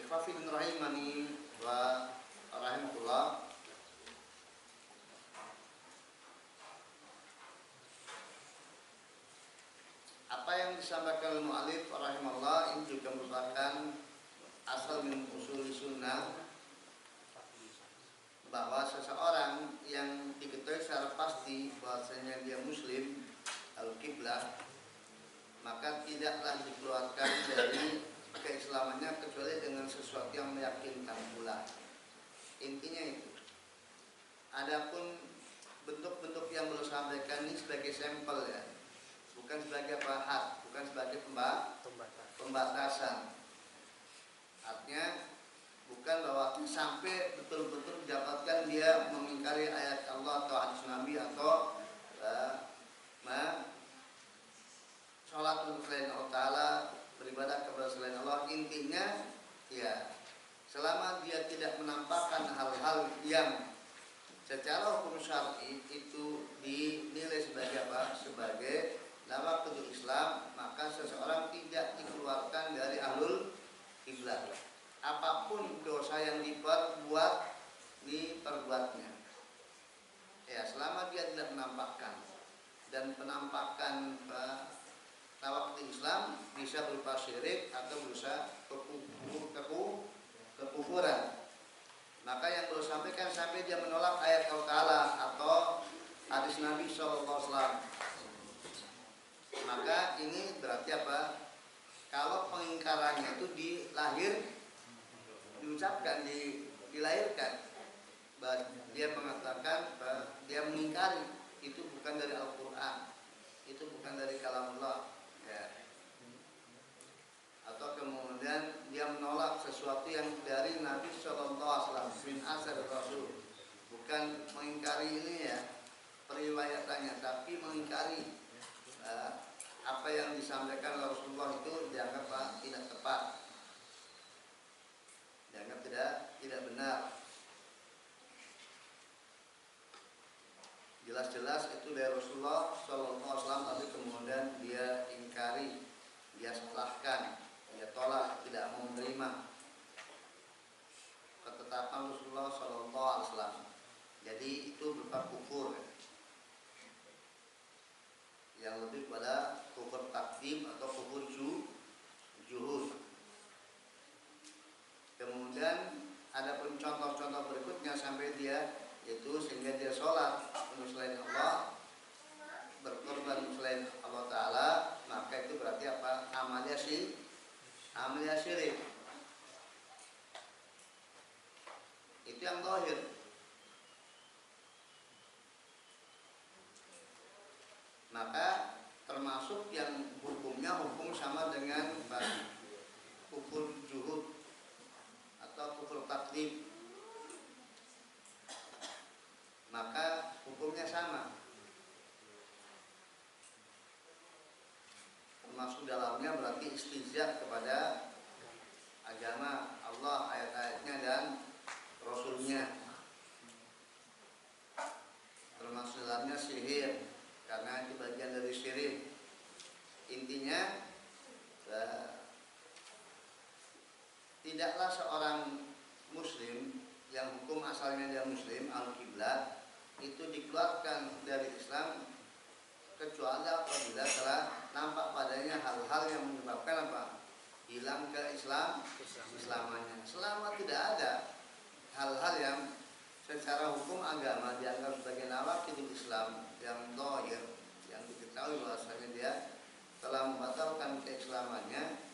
Ikhwafidin rahimani wa rahimahullah. Apa yang disampaikan oleh mu'alif rahimahullah ini juga merupakan asal min usuli sunnah, bahwa seseorang yang diketahui secara pasti bahwasanya dia muslim al-qiblah, maka tidaklah dikeluarkan dari keislamannya kecuali dengan sesuatu yang meyakinkan pula. Intinya itu. Adapun bentuk-bentuk yang belum sampaikan ini sebagai sampel ya, bukan sebagai bahat, bukan sebagai pembatasan. Artinya bukan bahwa sampai betul-betul didapatkan dia mengingkari ayat Allah atau hadis Nabi atau sholat selain Allah Ta'ala, beribadah kepada selain Allah. Intinya ya, selama dia tidak menampakkan hal-hal yang secara hukum syar'i itu dinilai sebagai apa? Sebagai nawaqidul Islam, maka seseorang tidak dikeluarkan dari ahlul qiblah. Apapun dosa yang diperbuatnya. Ya, selama dia tidak menampakkan, dan penampakan nawaqidul Islam bisa berupa syirik atau berupa kekufuran. Maka yang perlu sampaikan sampai dia menolak ayat Allah Ta'ala atau hadis Nabi SAW, maka ini berarti apa? Kalau pengingkarannya itu diucapkan, dilahirkan, dia mengatakan dia mengingkari, itu bukan dari Al-Quran, itu bukan dari kalam Allah ya. Atau kemudian dia menolak sesuatu yang dari Nabi SAW bin asar Rasul, bukan mengingkari ini ya periwayatannya, tapi mengingkari apa yang disampaikan oleh Rasulullah itu dianggap tidak tepat, dianggap tidak benar. Jelas-jelas itu dari Rasulullah SAW, tapi kemudian dia ingkari, dia salahkan, dia tolak, tidak mau menerima ketetapan Rasulullah SAW. Jadi itu berupa kufur yang lebih pada kufur takdim atau kufur juhud. Kemudian ada pun contoh-contoh berikutnya sampai dia itu sehingga dia sholat untuk selain Allah, berkorban selain Allah Ta'ala, maka itu berarti apa? Amalnya syirik. Itu yang zahir. Maka termasuk yang hukumnya hukum sama dengan kufur juhud atau kufur takdim, maka hukumnya sama. Termasuk dalamnya berarti istihza kepada agama Allah, ayat-ayatnya dan Rasulnya. Termasuk dalamnya sihir, karena itu bagian dari syirik. Intinya tidaklah seorang muslim yang hukum asalnya dia muslim al-qiblat itu dikeluarkan dari Islam kecuali apabila telah nampak padanya hal-hal yang menyebabkan apa? Hilang islamannya. Selama tidak ada hal-hal yang secara hukum agama dianggap sebagai nawaqidul Islam yang zahir, yang diketahui bahwasanya dia telah membatalkan keislamannya,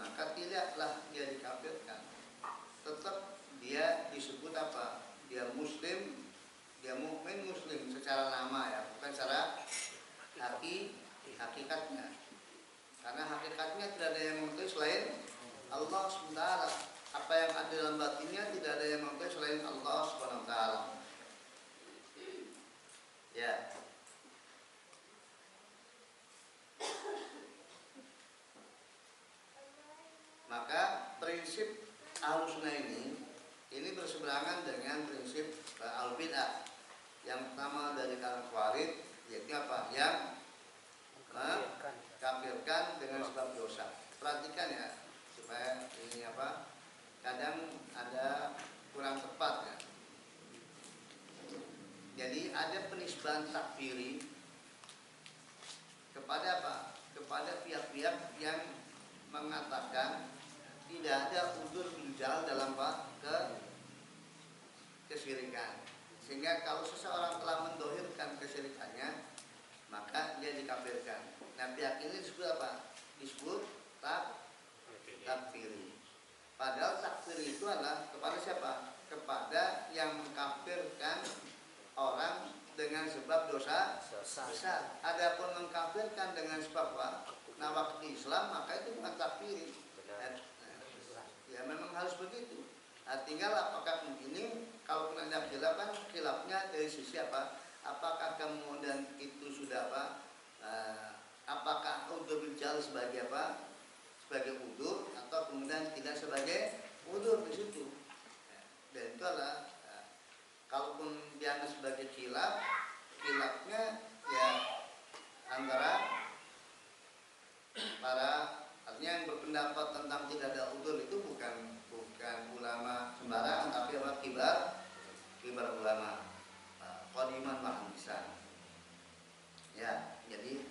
maka tidaklah dia dikafirkan. Tetap dia disebut apa? Dia muslim, dia mukmin muslim secara nama ya, bukan secara hakikatnya. Karena hakikatnya tidak ada yang mengetahui selain Allah SWT. Apa yang ada dalam batinnya tidak ada yang mengetahui selain Allah SWT. Ya. Maka prinsip Ahlussunnah ini berseberangan dengan prinsip al-bid'ah. Yang pertama dari kalangan Khawarij, yaitu apa? Yang mengkafirkan dengan sebab dosa. Perhatikan ya, supaya ini apa? ada penisbahan takfiri kepada apa? Kepada pihak-pihak yang mengatakan tidak ada udzur bil dalam kesyirikan. Sehingga kalau seseorang telah mendohirkan kesyirikannya, maka dia dikafirkan. Nah, pihak ini disebut apa? Disebut takfiri. Padahal takfir itu adalah kepada siapa? Kepada yang mengkafirkan orang dengan sebab dosa besar. Adapun mengkafirkan dengan sebab apa? Nawak Islam, maka itu bukan takfir. Ya memang harus begitu. Nah, tinggal apakah ini kalau ada khilaf kan khilafnya dari sisi apa? Apakah kemudian itu sudah apa? Apakah udzur bil jahl sebagai apa? Sebagai udzur atau kemudian tidak sebagai udzur di situ. Dan itu adalah kalaupun dianggap sebagai khilafnya ya antara para artinya yang berpendapat tentang tidak ada udzur itu bukan ulama sembarangan, tapi apa? Kibar ulama qadiman wa hadisan. Ya, jadi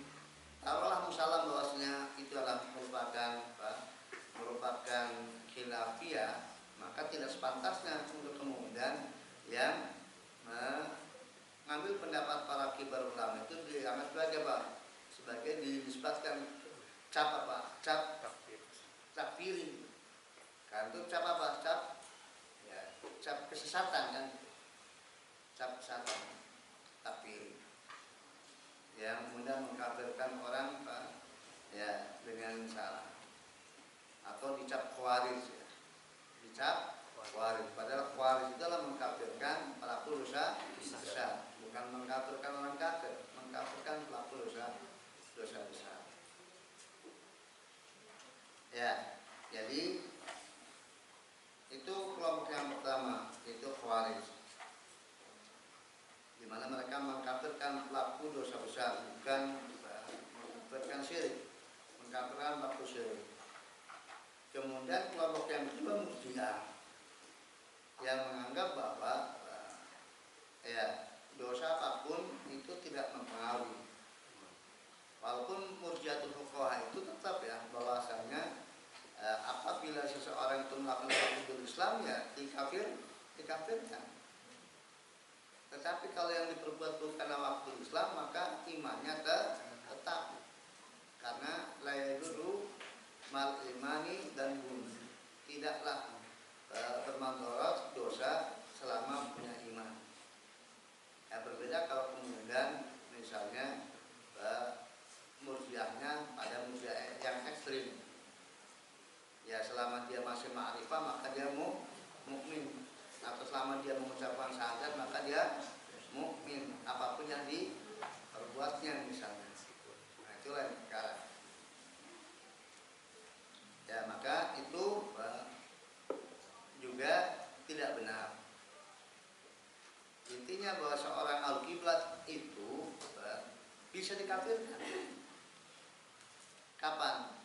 taruhlah musallam bahwasanya itu adalah merupakan khilafiyah, maka tidak sepantasnya untuk kemudian yang mengambil pendapat para kibar ulama itu dianggap sebagai apa? Sebagai dinisbatkan cap apa? Cap takfiri. Kan itu cap apa? Cap kesesatan kan? Cap kesesatan takfiri. Yang kemudian mengkafirkan orang ya dengan salah. Atau dicap khawarij ya. Dicap khawarij. Padahal khawarij itu adalah mengkafirkan pelaku dosa besar, bukan mengkafirkan orang kafir, mengkafirkan pelaku dosa besar. Ya, jadi itu kelompok yang pertama, yaitu khawarij, di mana mereka mengkafirkan pelaku dosa besar, bukan mengkafirkan syirik, mengkafirkan pelaku syirik. Kemudian kelompok yang kedua Murji'ah, yang menganggap bahwa dosa apapun itu tidak mempengaruhi. Walaupun Murji'atul Fuqaha itu tetap ya bahwasanya apabila seseorang itu melakukan udzur Islam ya dikafirkan. Tetapi kalau yang diperbuat bukan waktu Islam maka imannya tetap, karena la yadurru mal imani dan bunuh, tidaklah bermandarat dosa selama punya iman. Ya, berbeda kalau kemudian misalnya murjiahnya pada murjiah yang ekstrim. Ya selama dia masih ma'rifah maka dia mukmin, atau selama dia mengucapkan syahadat maka dia mukmin apapun yang diperbuatnya misalnya. Nah, itulah yang perkara. Ya maka itu juga tidak benar. Intinya bahwa seorang al-qiblat itu bisa dikafirkan. Kapan?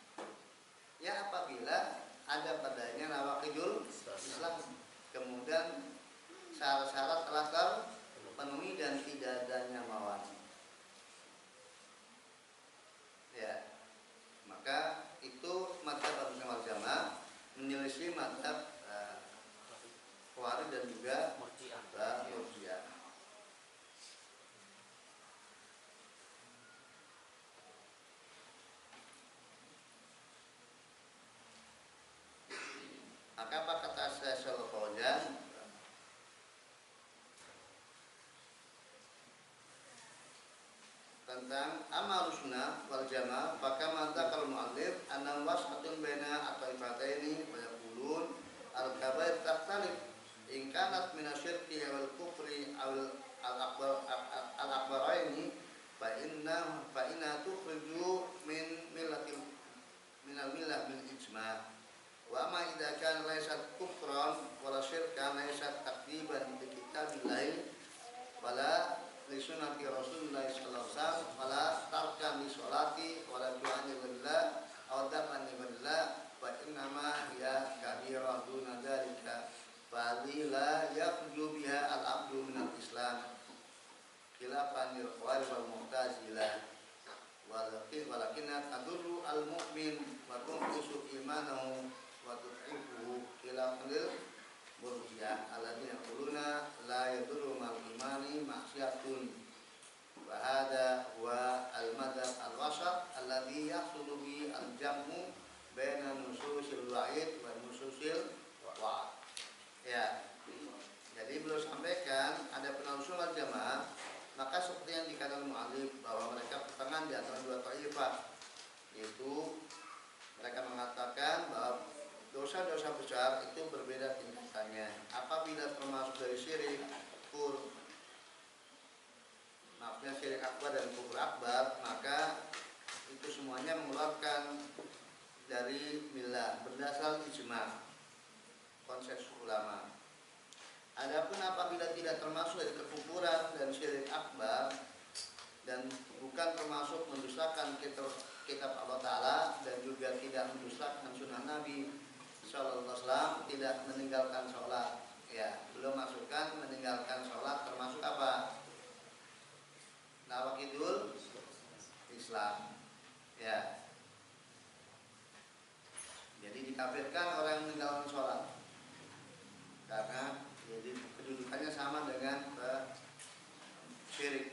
Ya apabila ada padanya nawaqidul Islam, kemudian syarat-syarat telah terpenuhi dan tidak adanya mawani. Ya, maka itu mazhab Ahlussunnah wal Jamaah menyelisih mazhab Khawarij dan juga Murji'ah. Maka apa kata Syaikhul Fauzan? Tentang amal sunnah wal jamaah, maka mata kalau mu'allif anam wasatun baina at-taifataini wa yaqulun al-kabair takhtalif in kanat min asyirki wal kufri al-akbaraini fa inna tukhriju min al-millah bil ijma'. Wa ma idza kana laysat kufran wala syirkan laysat takdziban bi kitabillahi wala li sunnati Rasulullah sallallahu alaihi wasallam wala tarkan li sholati wala du'ani lillah aw daman lillah wa inna ma hiya kabira duna dzalika fa la yakhju biha al-abdu min al-islam khilafan lil Khawarij wal Mu'tazilah walakinna tadurru al mu'min wa tunqisu imanahu wa tud'ifuhu khilafan lil Murji'ah alladzina yaquluna la yadurru mal imani ma'siyatun wa hadha huwa al madhhab al wasat alladhi yahsulu bi al jam'u baina nususil wa'id wa nususil wa'ad. Ya. Jadi beliau sampaikan ada penalusul wal jamaah, maka seperti yang dikatakan mu'alif bahwa mereka pertengahan di antara dua taifah, yaitu mereka mengatakan bahwa dosa-dosa besar itu berbeda tingkatannya. Apabila termasuk dari syirik kufur, maksudnya syirik akbar dan kufur akbar, maka itu semuanya mengeluarkan dari millah berdasar ijma konsensus ulama. Adapun apabila tidak termasuk dari kekufuran dan syirik akbar dan bukan termasuk mendustakan kitab Allah Ta'ala dan juga tidak mendustakan sunnah Nabi Sallallahu Alaihi Wasallam, tidak meninggalkan sholat, ya belum masukkan meninggalkan sholat termasuk apa? Nawaqidul Islam, ya. Jadi dikafirkan orang yang meninggalkan sholat karena jadi kedudukannya sama dengan syirik.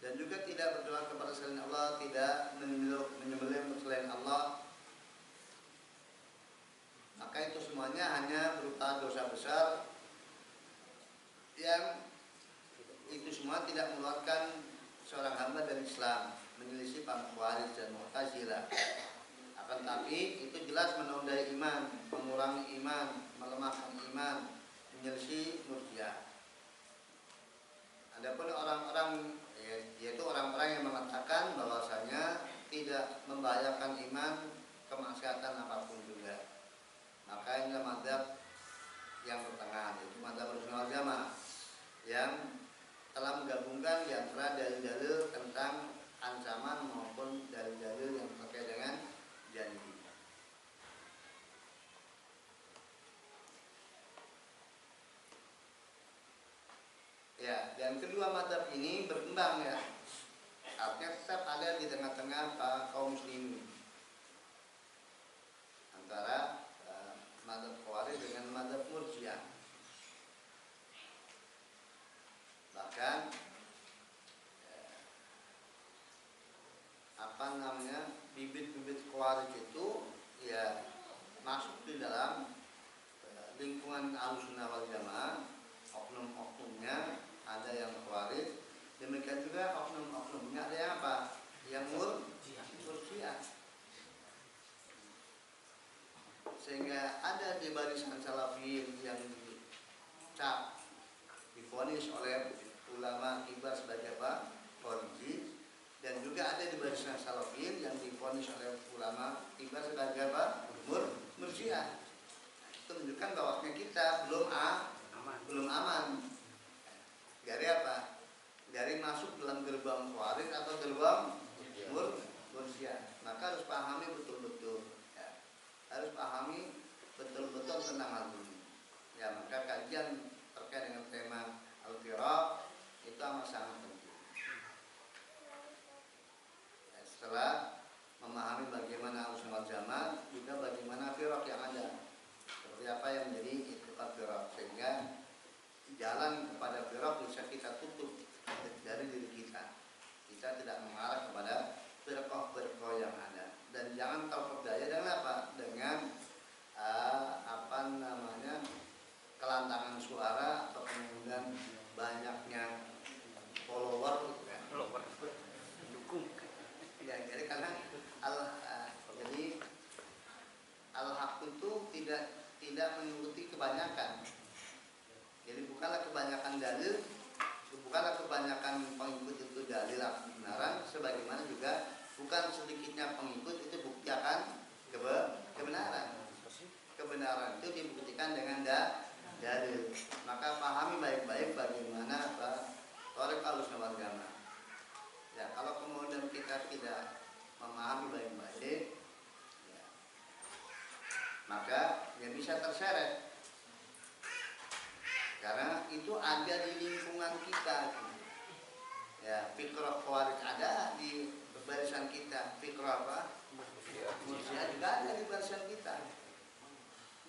Dan juga tidak berdoa kepada selain Allah, tidak menyembelih selain Allah, maka itu semuanya hanya berupa dosa besar yang itu semua tidak mengeluarkan seorang hamba dari Islam, menyelisih paham Khawarij dan Mu'tazilah. Akan tapi itu jelas menodai iman, mengurangi iman, melemahkan iman, menyelisih Murji'ah. Adapun orang-orang yaitu orang-orang yang mengatakan bahwasanya tidak membahayakan iman kemaksiatan apapun juga, maka inilah mazhab yang pertengahan, yaitu mazhab Ahlussunnah wal Jamaah yang telah menggabungkan di antara dalil-dalil tentang ancaman maupun dalil-dalil yang terkait dengan janji. Ya, dan kedua mazhab ini berkembang ya. Artinya tetap ada di tengah-tengah kaum muslimin antara mazhab Khawarij dengan mazhab Murji'ah. Bahkan bibit-bibit Khawarij itu ya masuk di dalam lingkungan Ahlussunnah wal Jamaah. Oknum-oknumnya ada yang Khawarij, demikian juga oknum-oknumnya ada yang apa? Yang Murji'ah. Sehingga ada di barisan Salafiyin yang dicap, divonis oleh ulama kibar sebagai apa? Khawarij, dan juga ada di barisan Salafiyin yang divonis oleh ulama kibar sebagai apa? Murji'ah. Itu menunjukkan bahwa kita belum aman. Dari apa? Dari masuk dalam gerbang Khawarij atau gerbang Murji'ah. Maka harus pahami betul-betul, ya. Harus pahami betul-betul tentang hal ini. Ya, maka kajian terkait dengan tema al-firaq itu amat sangat penting. Ya, setelah memahami bagaimana Ahlussunnah wal Jamaah, juga bagaimana firaq yang ada, seperti apa yang menjadi ittifaq firaq, sehingga jalan kepada firaq bisa kita tutup dari diri kita. Kita tidak mengarah kepada firqah-firqah yang ada, dan jangan terperdaya dengan apa? Dengan kelantangan suara atau kemudian banyaknya follower gitu kan. Dukung. Ya, jadi karena al-haq itu tidak mengikuti kebanyakan. Jadi bukanlah kebanyakan dalil, bukanlah kebanyakan pengikut itu dalil atau kebenaran, sebagaimana juga bukan sedikitnya pengikut itu bukti akan kebenaran. Kebenaran itu dibuktikan dengan dalil. Maka pahami baik-baik bagaimana thariq Ahlussunnah wal Jamaah. Ya, kalau kemudian kita tidak memahami baik-baik, ya, maka dia bisa terseret. Karena itu ada di lingkungan kita. Ya, fikrah Khawarij ada di barisan kita. Fikrah apa? Murji'ah juga ada di barisan kita.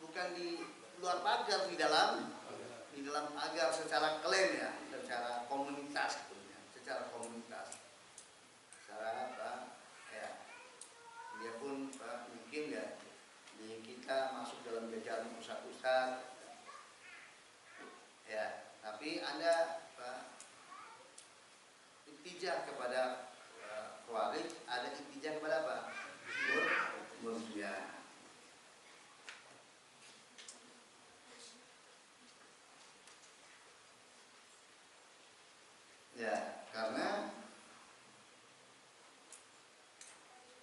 Bukan di luar pagar, di dalam pagar secara klaim ya, secara komunitas gitu ya, secara komunitas. Secara apa? Ya, dia pun mungkin ya di kita masuk dalam jajaran pusat-pusat. Ya, tapi ada ittijah kepada Khawarij, ada ittijah kepada apa? Murji'ah. Ya, karena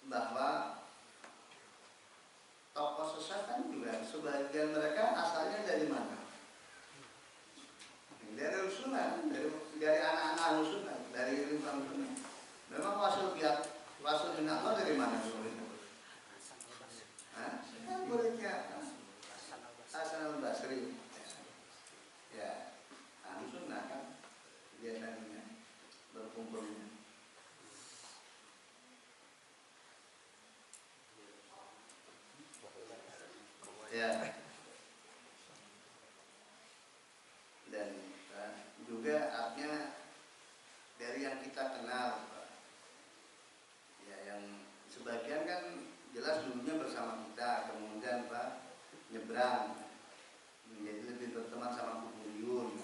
bahwa tokoh sesat kan juga sebagian mereka asalnya dari mana? Dari Sunnah, dari anak-anak Ahlussunnah, dari lingkungan Sunnah. Memang wasul bin Allah dari mana muridnya? Muridnya Hasan al-Basri. Ya, Ahlussunnah kan biasanya berkumpulnya. Ya. Dan juga artinya dari yang kita kenal, ya, yang sebagian kan jelas dulunya bersama kita, kemudian nyebrang menjadi lebih berteman sama Kuburiyun,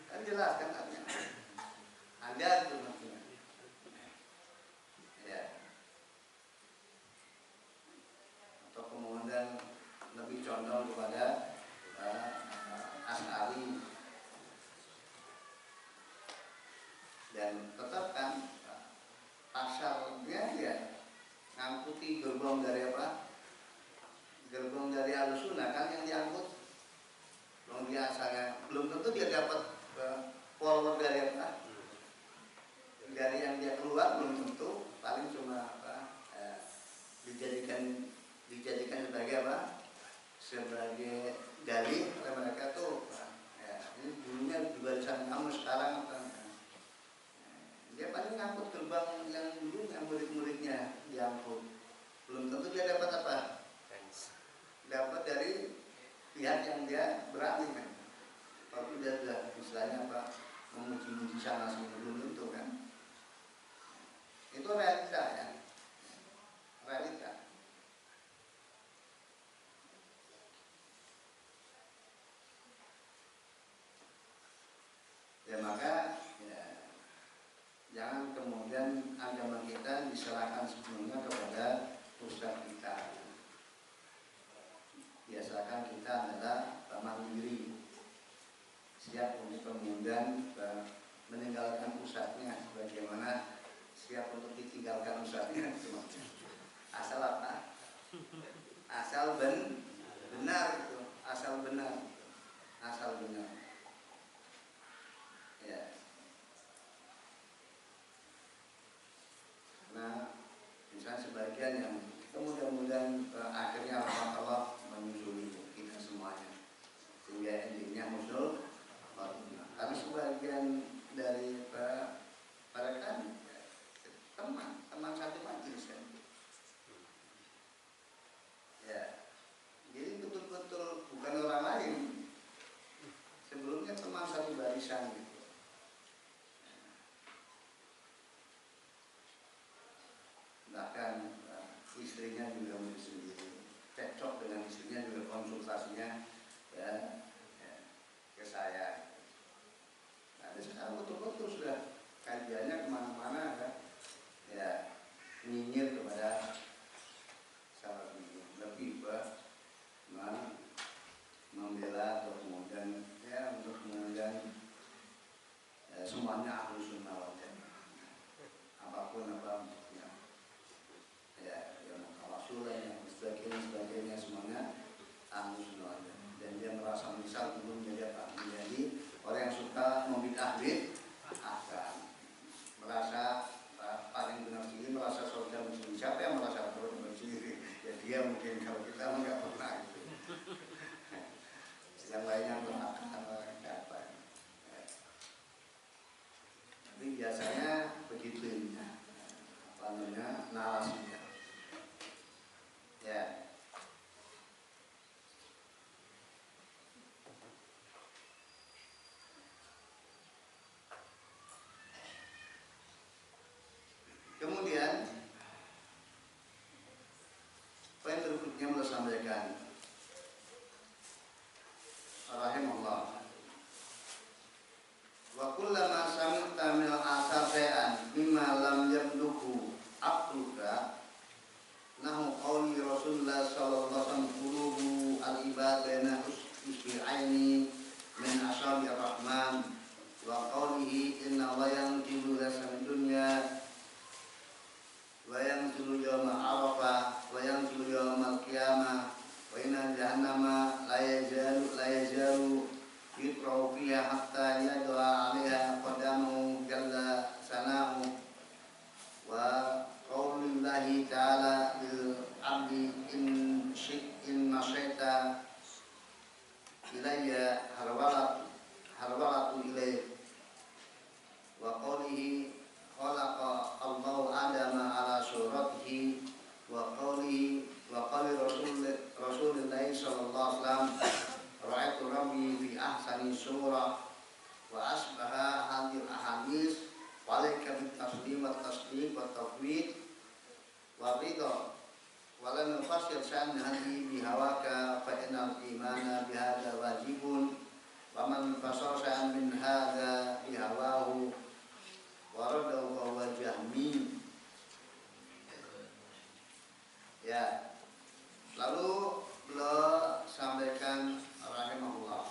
kan jelas kan artinya ada itu maksudnya. Ya. Atau kemudian lebih condong kepada Asy'ari, dan tetap kan pasalnya ya ngangkuti gerbong dari apa? Gerbong dari Ahlussunnah kan yang diangkut. Belum dia asalnya, belum tentu dia dapat follower dari apa? Dari yang dia keluar belum tentu, paling cuma dijadikan sebagai apa? Sebagai dalih oleh mereka tuh. Ya, ini dulunya di barisan kamu, sekarang apa? Dia paling ngangkut gerbang yang dulunya murid-muridnya diangkut. Belum tentu dia dapat apa? Dapat dari pihak yang dia berani kan. Kalau sudah istilahnya apa? Memuji-muji sana sini, belum tentu kan. Itu realita ya. Realita. Ya maka ya, jangan kemudian agama kita diserahkan sepenuhnya kepada ustaz kita. Biasakan kita adalah mandiri, siap untuk kemudian meninggalkan ustaznya, sebagaimana siap untuk ditinggalkan ustaznya. Asal apa? Asal benar itu, asal benar, asal benar. Ya. Nah, misalnya sebagian yang mudah-mudahan akhirnya Allah menyusuli kita semuanya, sehingga endingnya musul. Karena sebagian dari para kan teman satu majelis kan. Ya, jadi betul-betul bukan orang lain. Sebelumnya teman satu barisan gitu. Bahkan istrinya juga sendiri, cekcok dengan istrinya juga, konsultasinya ya, ke saya. Nah, sekarang betul-betul sudah kajiannya kemana-mana kan, ya nyinyir kepada sahabat ini, lebih membela atau kemudian ya untuk kemudian semuanya Ahlussunnah wal Jamaah, apapun apa bentuknya. Ya, yang Rasulullah, yang sebagainya semuanya Ahlussunnah. Dan dia merasa misal belum menjadi apa? Menjadi orang yang suka membid'ah, merasa paling benar sendiri, merasa surga sendiri. Siapa yang merasa benar sendiri? Ya dia mungkin, kalau kita nggak pernah itu. Yang lainnya berakal apa? Tapi biasanya sampaikan rahimahullah. Wa kullama sami'ta min al-asar shay'an mimma lam yabluku aqluka nahu qawli Rasulullah sallallahu alaihi wasallam qulubu al-ibad baina usbi'aini min asabi ar-rahman wa qawlihi inna wa yanzilu lasam dunya wa yanzilu yawma arafah wa yanzilu yawmal qiyamah wa inna jahannama la yazalu yutrau fiha hatta yadwa 'alaiha qadamu jalla sana'u wa qaulillahi ta'ala lil 'abdi in nasyaita ilayya harwalatu ilayk wa qaulihi khalaqa Allahu Adama ala suratihi wa qali Rasulullah sallallahu alaihi wasallam ra'aitu rabbi fi ahsani surah wa asbaha hadil ahadis wa alaika bit taslim wa tasdiq wa tawhid wa ridha wa lam nufassir sha'an hadi bihawaka fa innal imana bihadza wajibun wa man fassara sha'an min hadza bihawahu wa radahu wa huwa jahmi. Ya, lalu beliau sampaikan rahimahullah,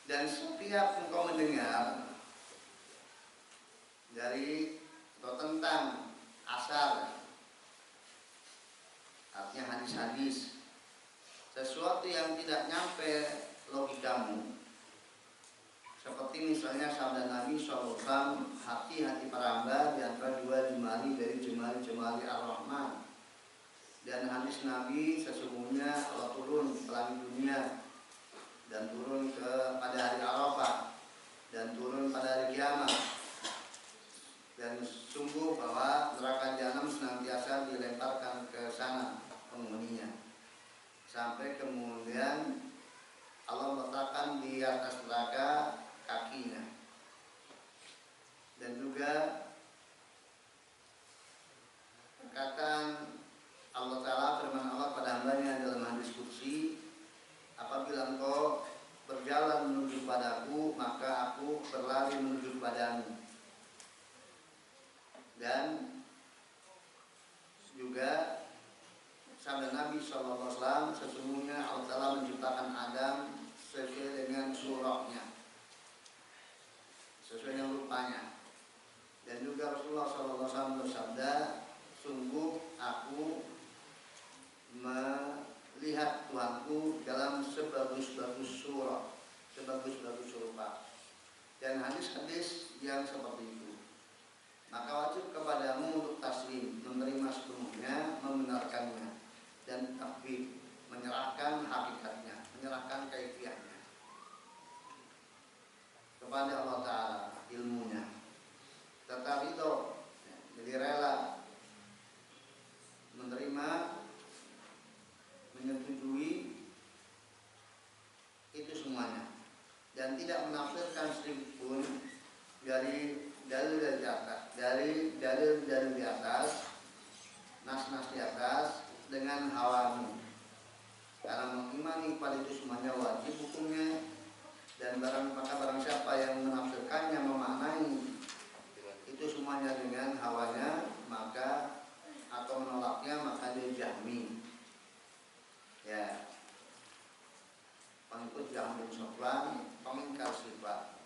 dan setiap engkau mendengar dari atau tentang asar, artinya hadis-hadis, sesuatu yang tidak nyampe logikamu, seperti misalnya sabda Nabi SAW, hati-hati para hamba di antara dua jemari dari jemari-jemari Ar-Rahman, dan hadis Nabi sesungguhnya Allah turun ke langit dunia dan turun pada hari Arafah dan turun pada hari kiamat, dan sungguh bahwa neraka jahanam senantiasa dilemparkan ke sana penghuninya sampai kemudian Allah meletakkan di atas neraka kakinya. Dan juga perkataan Allah Ta'ala, firman Allah pada hambanya dalam hadis qudsi, apabila engkau berjalan menuju padaku maka aku berlari menuju padamu. Dan juga sabda Nabi SAW, sesungguhnya Allah Ta'ala menciptakan Adam sesuai dengan surahnya, sesuai dengan rupanya. Dan juga Rasulullah SAW bersabda, sungguh aku melihat Tuhanku dalam sebagus-bagus surah, sebagus-bagus rupa, dan hadis-hadis yang seperti itu. Maka wajib kepadamu untuk taslim, menerima sepenuhnya, membenarkannya, dan takbir, menyerahkan hakikatnya, menyerahkan kaifiahnya kepada Allah Ta'ala, ilmunya. Tetap itu, jadi rela menerima, menyetujui itu semuanya, dan tidak menafsirkan sedikit pun dari dalil di atas, nas-nas di atas dengan hawamu, karena mengimani kepada itu semuanya wajib hukumnya. Dan barang siapa yang menafsirkannya, memaknai itu semuanya dengan hawanya, maka atau menolaknya, maka dia jahmi. Ya, pengikut Jahm bin Safwan, pengingkar sifat.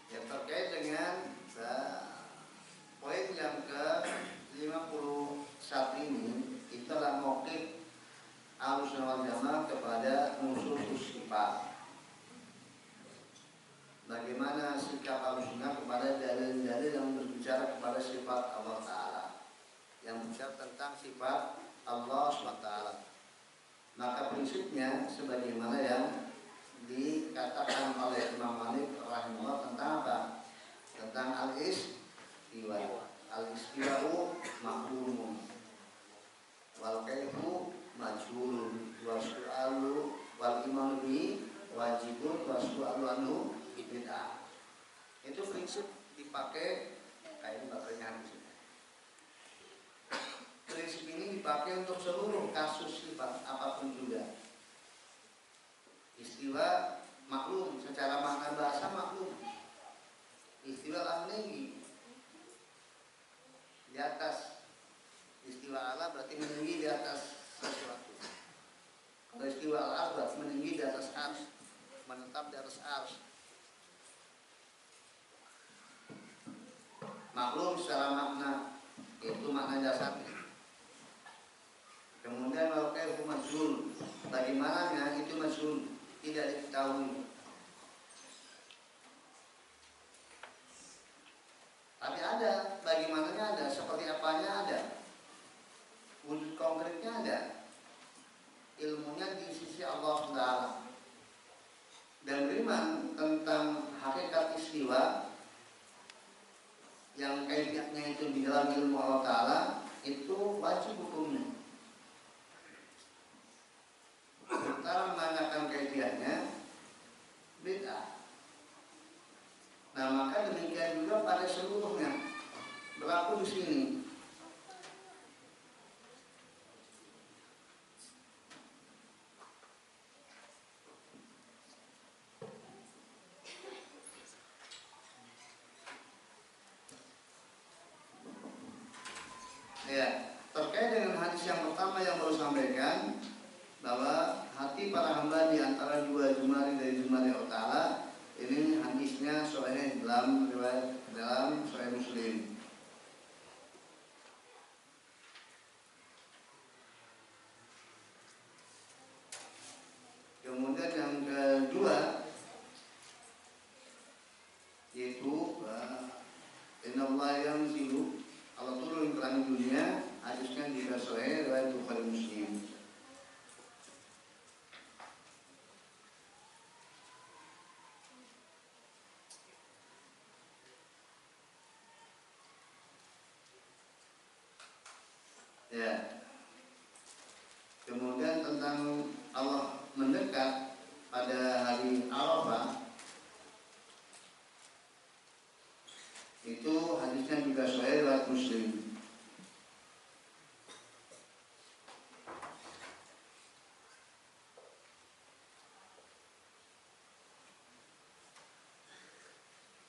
Ya, terkait dengan poin yang ke-51 ini, itulah mauqif Ahlussunnah wal Jamaah kepada nusus sifat. Bagaimana sikap Ahlussunnah kepada dalil-dalil yang berbicara kepada sifat Allah Ta'ala, yang berbicara tentang sifat Allah SWT. Maka prinsipnya sebagaimana yang dikatakan oleh Imam Malik rahimahullah tentang apa? Tentang al-istiwa. Al-istiwa'u ma'lumun wal kaifu majhulun wal su'alu wal imanu bi wajibun wasu'alu anhu bid'ah. Itu prinsip dipakai kayak bakalnya hadis. Prinsip ini dipakai untuk seluruh kasus sifat apapun juga. Istiwa maklum, secara makna bahasa maklum. Istiwa al-meninggi di atas. Istiwa ala berarti meninggi di atas sesuatu. Kalau istiwa al-ars berarti meninggi di atas ars, menetap di atas ars. Maklum secara makna, itu makna dasarnya. Kemudian kalau kaifu majhul, bagaimananya itu majhul, tidak diketahui. Tapi ada, bagaimananya ada, seperti apanya ada, wujud konkretnya ada, ilmunya di sisi Allah Taala. Dan beriman tentang hakikat istiwa yang kaitannya itu di dalam ilmu Allah Taala itu wajib hukumnya. Sementara mengatakan kaitannya bid'ah. Nah, maka demikian juga pada seluruhnya berlaku di sini. Ya, terkait dengan hadis yang pertama yang baru sampaikan bahwa hati para hamba di antara dua jumari dari jumari Allah Ta'ala, ini hadisnya soalnya dalam riwayat dalam Sahih Muslim. Kemudian yang kedua yaitu innallaha yanzilu, Allah turun ke langit dunia, hadisnya juga Sahih riwayat Bukhari Muslim. Ya. Kemudian tentang Allah mendekat pada hari Arafah, itu hadisnya juga Sahih riwayat Muslim.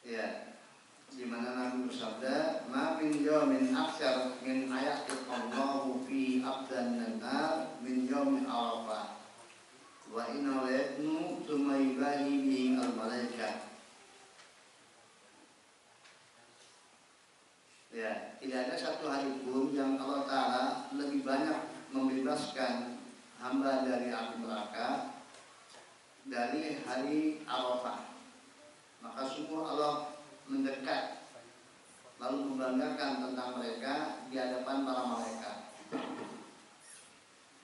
Ya, di mana Nabi bersabda, "Ma min yawmin aktsar min ayatin Allahu fi abdan nar min yawmin Arafah. Wa inna layatnu tsumma yubahi bihi al-malaikah." Ya, tidak ada satu hari pun yang Allah Ta'ala lebih banyak membebaskan hamba dari api neraka dari hari Arafah. Maka sungguh Allah mendekat lalu membanggakan tentang mereka di hadapan para malaikat.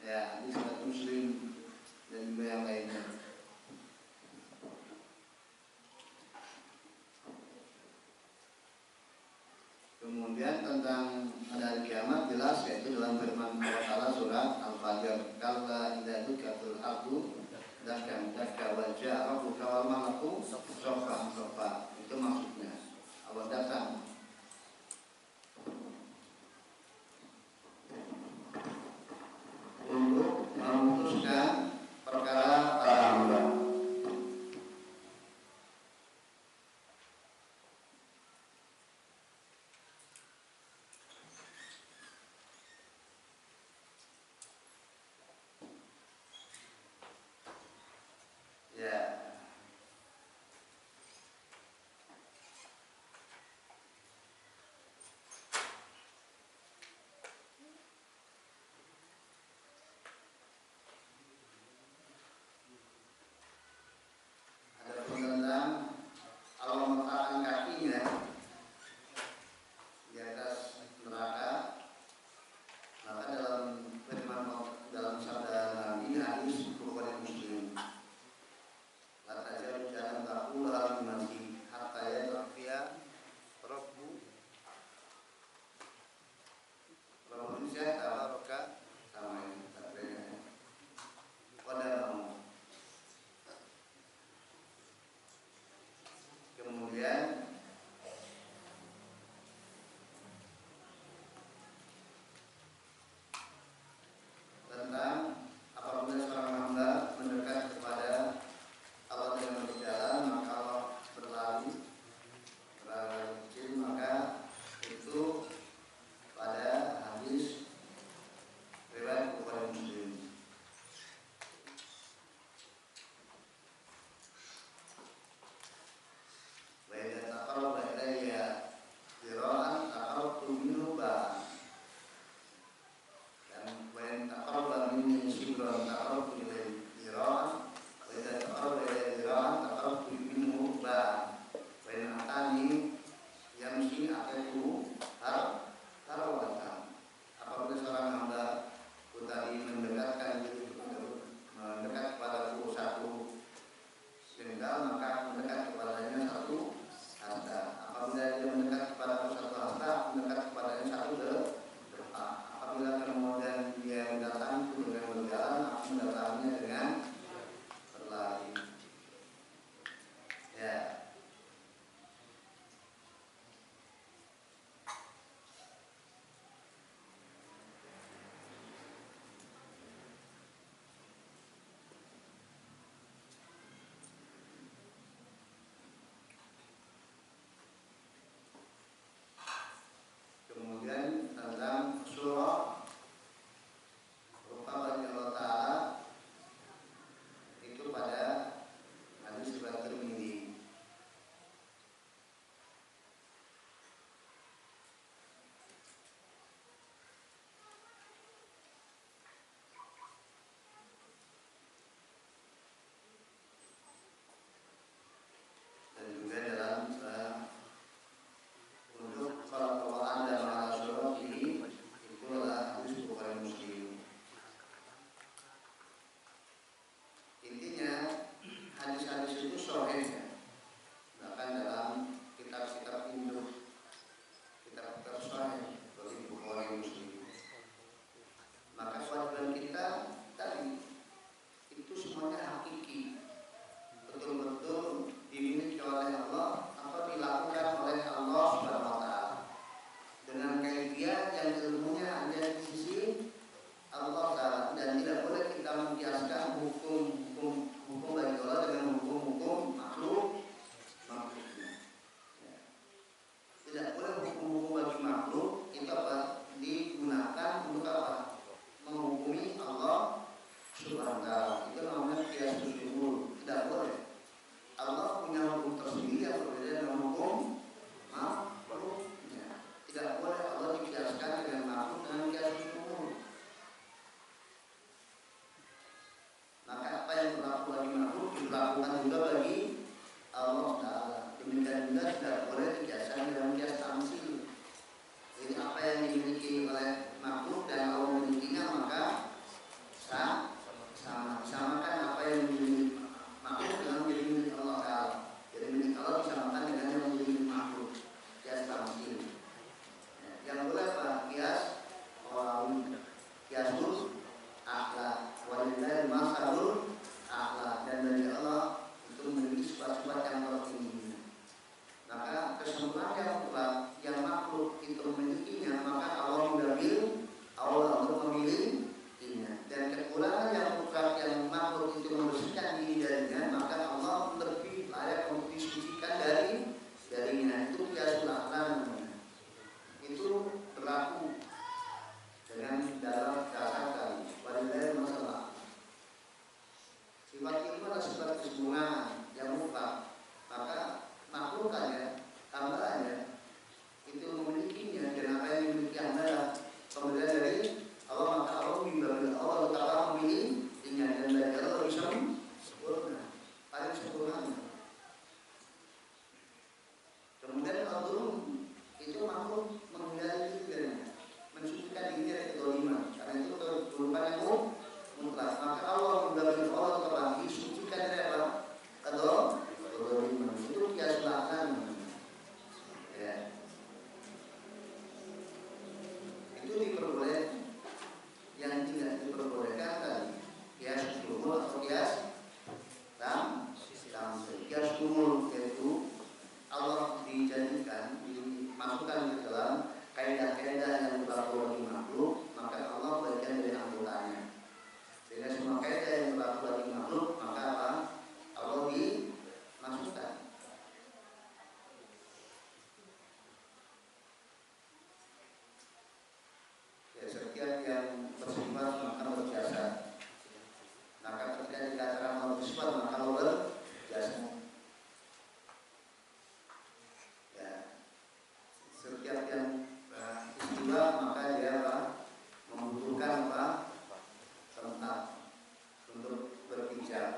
Ya, di surat Muslim dan juga yang lainnya. Kemudian tentang ada hari kiamat jelas, yaitu dalam firman Allah Ta'ala surat Al-Fajr, "Kalla idza dukatul ardu dakkan dakka wa ja'a rabbuka wal malaku saffan saffa." Itu maksudnya Allah datang untuk memutuskan perkara para hamba. Ya, jengkal, maka mendekat kepadanya satu hasta. Apabila dia mendekat kepada satu hasta, mendekat kepadanya satu depak. Apabila kemudian dia mendatangi dengan berjalan, aku mendatanginya dengan berlari. Ya. Kemudian tentang surah rupa bagi Allah Ta'ala itu pada hadis riwayat Tirmidzi. Dan juga dalam untuk kalau Quran dan ala surah ini itu adalah hadis Bukhari Muslim. Intinya hadis-hadis itu sahih, bahkan dalam kitab-kitab induk, kitab-kitab sahih seperti Bukhari Muslim. Maka kewajiban kita tadi itu semuanya hakiki, betul-betul dimiliki oleh Allah atau dilakukan oleh Allah Subhanahu wa Ta'ala dengan kaifiat yang ilmunya ada di sisi Allah Ta'ala, dan tidak boleh kita membiaskan hukum bagi Allah dengan hukum makhluknya. Ya. Tidak boleh hukum bagi makhluk itu apa? Digunakan untuk apa? Menghukumi Allah Subhanahu wa Ta'ala. Itu namanya qiyas usul. Tidak boleh. Allah punya hukum tersendiri yang berbeda dengan hukum makhluknya. Tidak boleh Allah dikiaskan dengan makhluk dengan qiyas usul. Maka apa yang berlaku bagi makhluk dilakukan juga bagi Allah Ta'ala. Demikian juga tidak boleh dikiaskan dengan qiyas tamsil. Jadi apa yang dimiliki oleh makhluk dan Allah memilikinya maka disamakan apa yang dimiliki makhluk dengan milik Allah Ta'ala. Jadi milik Allah disamakan dengan yang milik makhluk. Qiyas tamsil. Yang boleh apa? Qiyas qiyasul akhlak. Walillahi masalul akhlak, dan bagi Allah itu memiliki sifat-sifat yang tertinggi. Maka kesempurnaan yang makhluk itu memilikinya, maka Allah untuk memilikinya. Dan kekurangan yang makhluk itu membersihkan diri darinya, maka Allah lebih layak untuk disucikan darinya. Itu qiyasul akhlak. Itu berlaku dengan dalam dasar tadi. Walillahi masalah. Sifat ilmu adalah sifat kesempurnaan yang mutlak. Maka makhlukannya, hambaannya itu memilikinya, dan apa yang dimiliki hamba pemberian dari Allah, maka Allah bimbang Allah Ta'ala memilikinya, dan dari Allah bisa sempurna, paling sempurnanya. Kemudian Allah itu makhluk menghindari dirinya, mensucikan dirinya dari kedoliman, karena itu kedoliman yang mutlak. Maka Allah bimbang Allah Ta'ala disucikan dari apa? Kedoliman. Itu qiyas akhlak. Ya. Itu diperbolehkan. Yang tidak diperbolehkan tadi qiyas umul atau qiyas tamsil. Qiyas umul yaitu Allah dijadikan, dimasukkan ke dalam kaidah-kaidah yang berlaku bagi makhluk, maka Allah bagian dari anggotanya. Sehingga semua kaidah yang berlaku bagi makhluk, maka apa? Allah dimasukkan. Ya, setiap yang bersifat maka berjasa. Maka ketika dikatakan Allah bersifat, maka Allah berjasa. Ya, setiap yang istilah maka dia apa? Membutuhkan apa? Tempat untuk berpijak.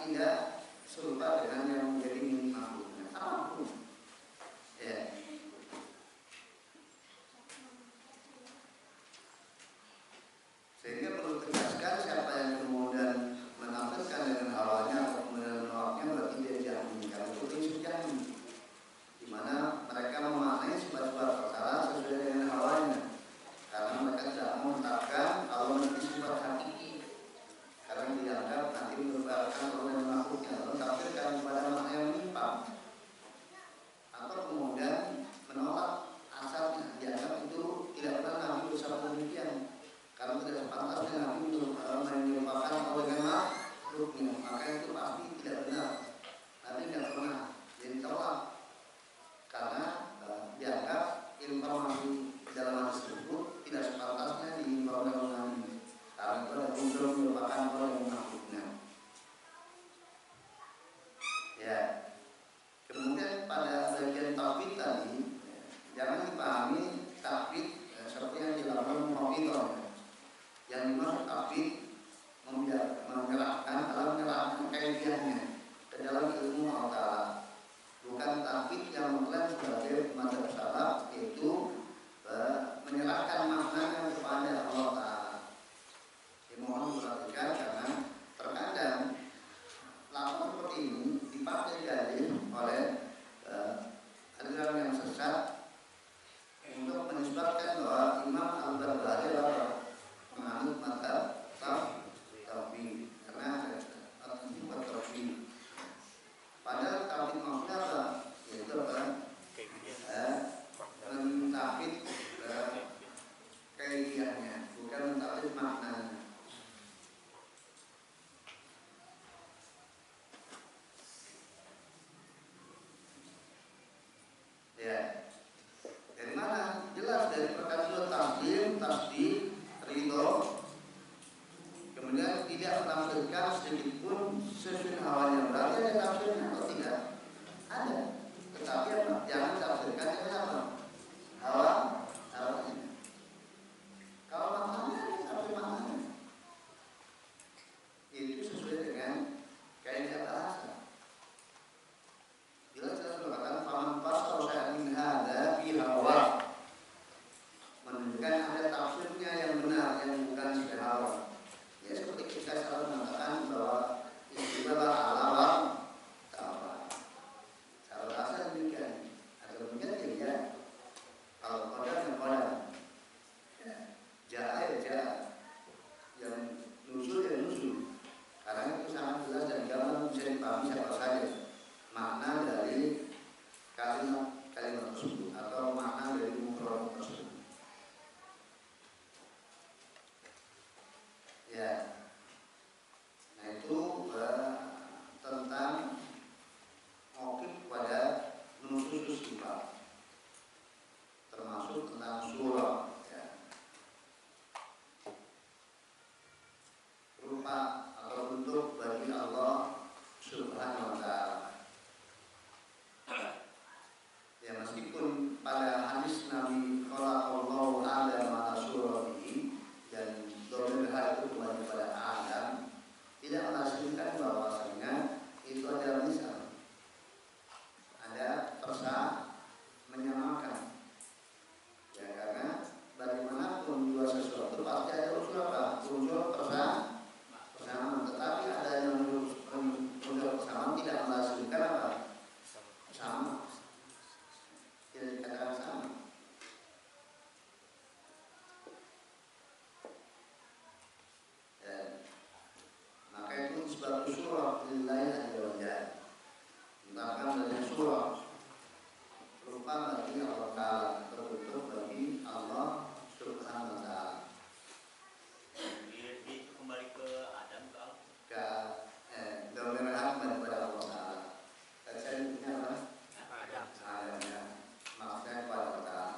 tidak serupa dengan yang menjadi milik makhluknya apapun. Ya. Sehingga perlu tegaskan siapa yang kemudian menampilkan dengan hawanya atau kemudian menolaknya berarti dia jahmi. Kalau itu prinsip jahmi, di mana mereka memaknai sifat-sifat perkara sesuai dengan hawanya, karena mereka tidak menetapkan kalau nanti sifat hakiki, karena dianggap nanti merupakan oleh makhluknya, lalu tampilkan pada makna yang menyimpang, atau kemudian menolak asalnya, dianggap itu tidak pernah Nabi bersabda demikian. Karena tidak sepantasnya Nabi menyerupakan Allah dengan makhluknya, maka itu pasti tidak benar. Nabi tidak pernah jadi tolak karena dianggap informasi dalam hadis tersebut tidak sepantasnya diinformasikan oleh Nabi, karena itu ada unsur merupakan Allah dengan makhluknya. Ya. Kemudian pada bagian tauhid tadi, jangan dipahami tauhid seperti yang dilakukan Muhammadiyah. Yang dimaksud tauhid menyerahkan dalam menyerahkan kaifiahnya ke dalam ilmu Allah, bukan tauhid yang mengklaim sebagai mazhab salaf, yaitu menyerahkan maknanya kepada Allah Taala. Mohon diperhatikan karena terkadang laporan seperti ini dipakai dalil oleh aliran yang sesat untuk menisbatkan bahwa Imam Al-Barbahari adalah menganut mazhab tauhid, karena sifat tauhid. Padahal tauhid maksudnya apa? Yaitu apa? Mentauhid kaifiahnya, bukan mentauhid maknanya. Ya. Dari mana? Jelas dari perkataan tasdim, tasdik, ridho, kemudian tidak menampilkan sedikit pun sesuai hawanya. Berarti ada tafsirnya atau tidak? Ada. Tetapi apa? Jangan tafsirkan dengan apa? Hawanya. Kalau maknanya, tafsir maknanya itu sesuai dengan kaidah bahasa. Jelas mengatakan faman fasara min hadza fi hawa, menunjukkan ada tafsirnya yang benar, yang bukan sesuai hawa. Ya seperti kita selalu mengatakan bahwa istilah ala ta'ala. Kalau rasa demikian, atau demikian ya. Kalau qadar dan qadar. Ya, ja'a yang nusul ya nusul. Karena itu sangat jelas dan gampang bisa dipahami siapa saja makna dari kalimat tersebut atau makna dari mufrad tersebut. Ya, nah itu tentang mauqif pada nusus sifat, termasuk tentang surah. Ya. Rupa atau bentuk bagi Allah Subhanahu wa Ta'ala. Ya, meskipun pada hadis Nabi khalaqallahu Adam ala suratihi, dan dhamir hal itu kembali pada Adam, tidak menghasilkan bahwasanya itu adalah misal, ada menyamakan. Ya, karena bagaimanapun dua sesuatu pasti ada unsur apa? Unsur persamaan. Tetapi ada yang unsur persamaan tidak menghasilkan apa? Sama. Tidak dikatakan sama. Ya. Maka itu sebab surah lillahi azza wa jalla. Bahkan dari surah rupa bagi Allah Ta'ala, terbentuk bagi Allah Subhanahu wa Ta'ala. Itu kembali ke Adam ke Dhamir kembali kepada Allah Ta'ala. Tadi saya punya apa? Adam ya. Maksudnya kepada Allah Ta'ala.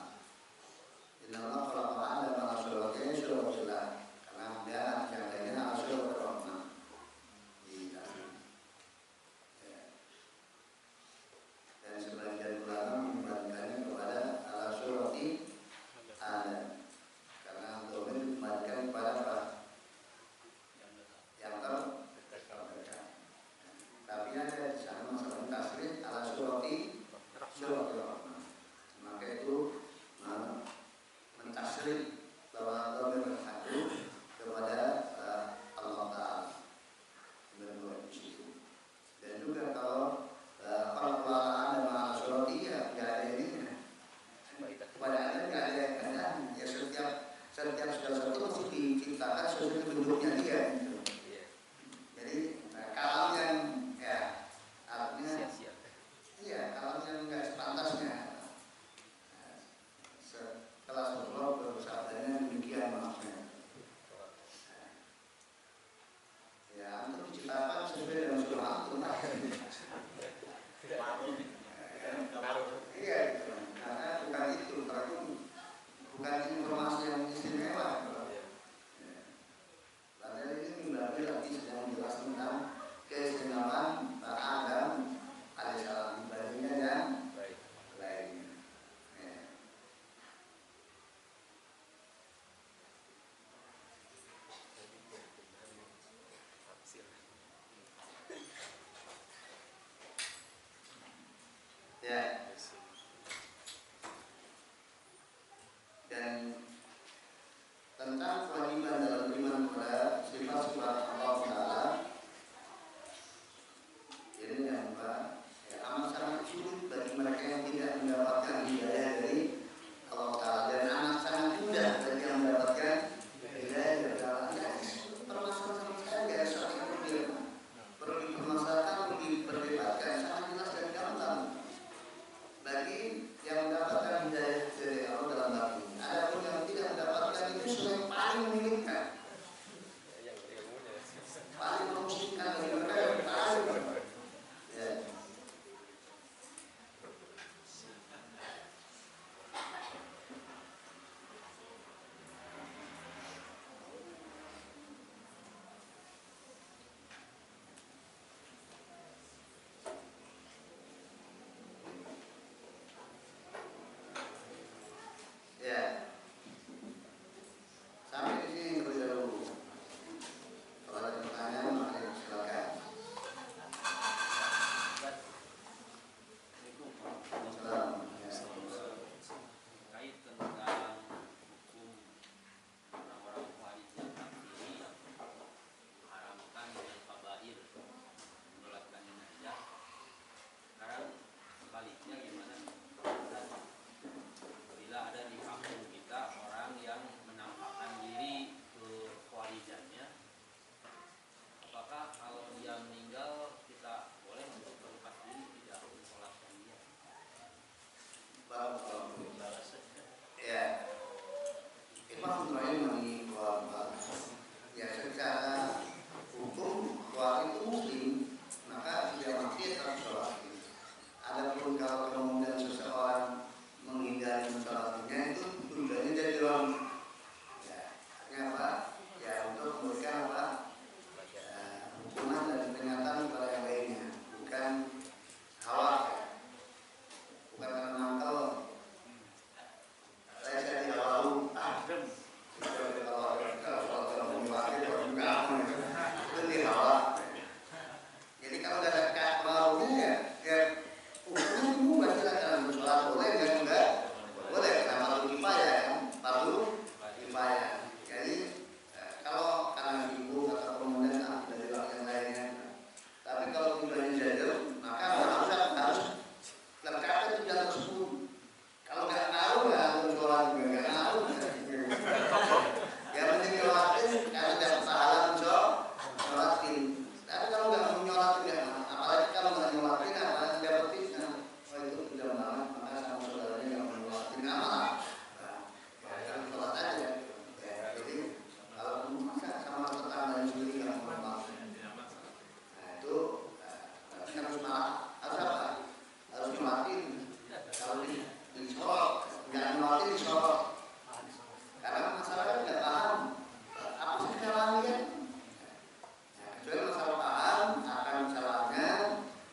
Inna Allah khalaqa Adam ala suratihi suratihi, karena dia yang lainnya ala surati Rahman. Dan sebagian ulama membandingkannya kepada ala amat sangat sulit bagi mereka yang tidak mendapatkan hidayah dari Allah Ta'ala, dan amat sangat mudah bagi yang mendapatkan hidayah dari Allah Ta'ala. Permasalahan sama sekali nggak ada sesuatu yang perlu dipermasalahkan, perlu diperdebatkan, sangat jelas dan gampang bagi yang mendapatkan hidayah dari Allah dalam bab ini. Adapun yang tidak mendapatkan itu sudah paling menyulitkan, paling memusingkan bagi mereka, yang paling ya. Ya, sampai di sini terlebih dahulu. Kalau ada pertanyaan, maka silakan. Salam. Ya. Terkait tentang hukum orang-orang Khawarij yang takfiri haramkan dengan kabair menolakkan jenazah. Sekarang sebaliknya gimana? Bila ada di kampung kita orang yang menampakkan diri ke khawarijannya, apakah kalau dia meninggal kita boleh untuk melepas diri tidak mensolatkan dia? Ya, Imam Ibrahim bahwa ya secara hukum Khawarij itu muslim, maka tidak mesti harus sholat. Adapun kalau kemudian seseorang menghindari mensolatinya, itu tujuannya jadi wrong. Ya, artinya apa? Ya untuk memberikan apa? Hukuman dan peringatan kepada yang lainnya, bukan hawa, ya. Bukan karena nakal. Saya jadi hawa adem. Itu di hawa. Jadi kalau nggak ada pengaruhnya, ya hukumnya bukan silakan bersolat boleh, enggak boleh, karena fardu kifayah ya, fardu kifayah. Jadi kalau karena ibu atau kemudian dari orang yang lainnya, tapi kalau tujuannya jadil, maka harus lengkap itu jalan tersebut. Kalau nggak ngaruh, nggak sholat juga nggak ngaruh. Yang penting nyolatin karena dapat pahala nyolatin. Tapi kalau nggak mau nyolatin, ya, apalagi kalau nggak nyolatin, apalagi dapetin, nah, itu tidak banget. Maka sama saudaranya nggak mau nyolatin amal. Kan sholat aja. Ya, jadi kalau masa sama tetangga sendiri nggak mau nyolatin, nah itu harus harus apa? Harus nyolatin. Kalau disorot, nggak nyolatin disorot. Karena masyarakat nggak paham apa sih kesalahannya. Nah, kecuali masyarakat paham akan kesalahannya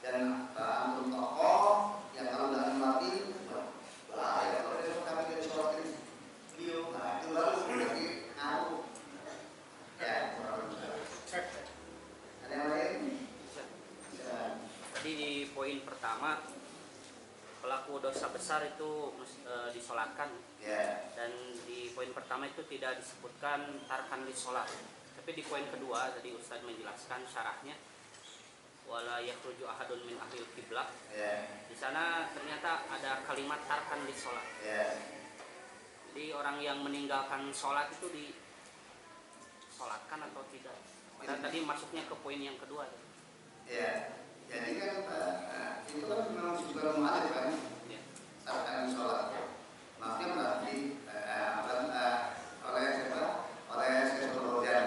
dan paham untuk tokoh yang kalau nggak nyolatin, bahaya kalau besok kami jadi sorotin beliau. Nah itu baru berarti ngaruh. Ya, ada yang lain? Tadi di poin pertama pelaku dosa besar itu disolatkan, dan di poin pertama itu tidak disebutkan tarkan disolat. Tapi di poin kedua tadi Ustaz menjelaskan syarahnya, wala yakhruju ahadun min ahlil qiblah. Di sana ternyata ada kalimat tarkan disolat. Jadi orang yang meninggalkan sholat itu disolatkan atau tidak? Padahal tadi masuknya ke poin yang kedua. Ya, jadi kan itu kan memang juga mu'alif kan, tarkan sholat. Maksudnya berarti oleh siapa? Oleh Syekh Al-Fauzan.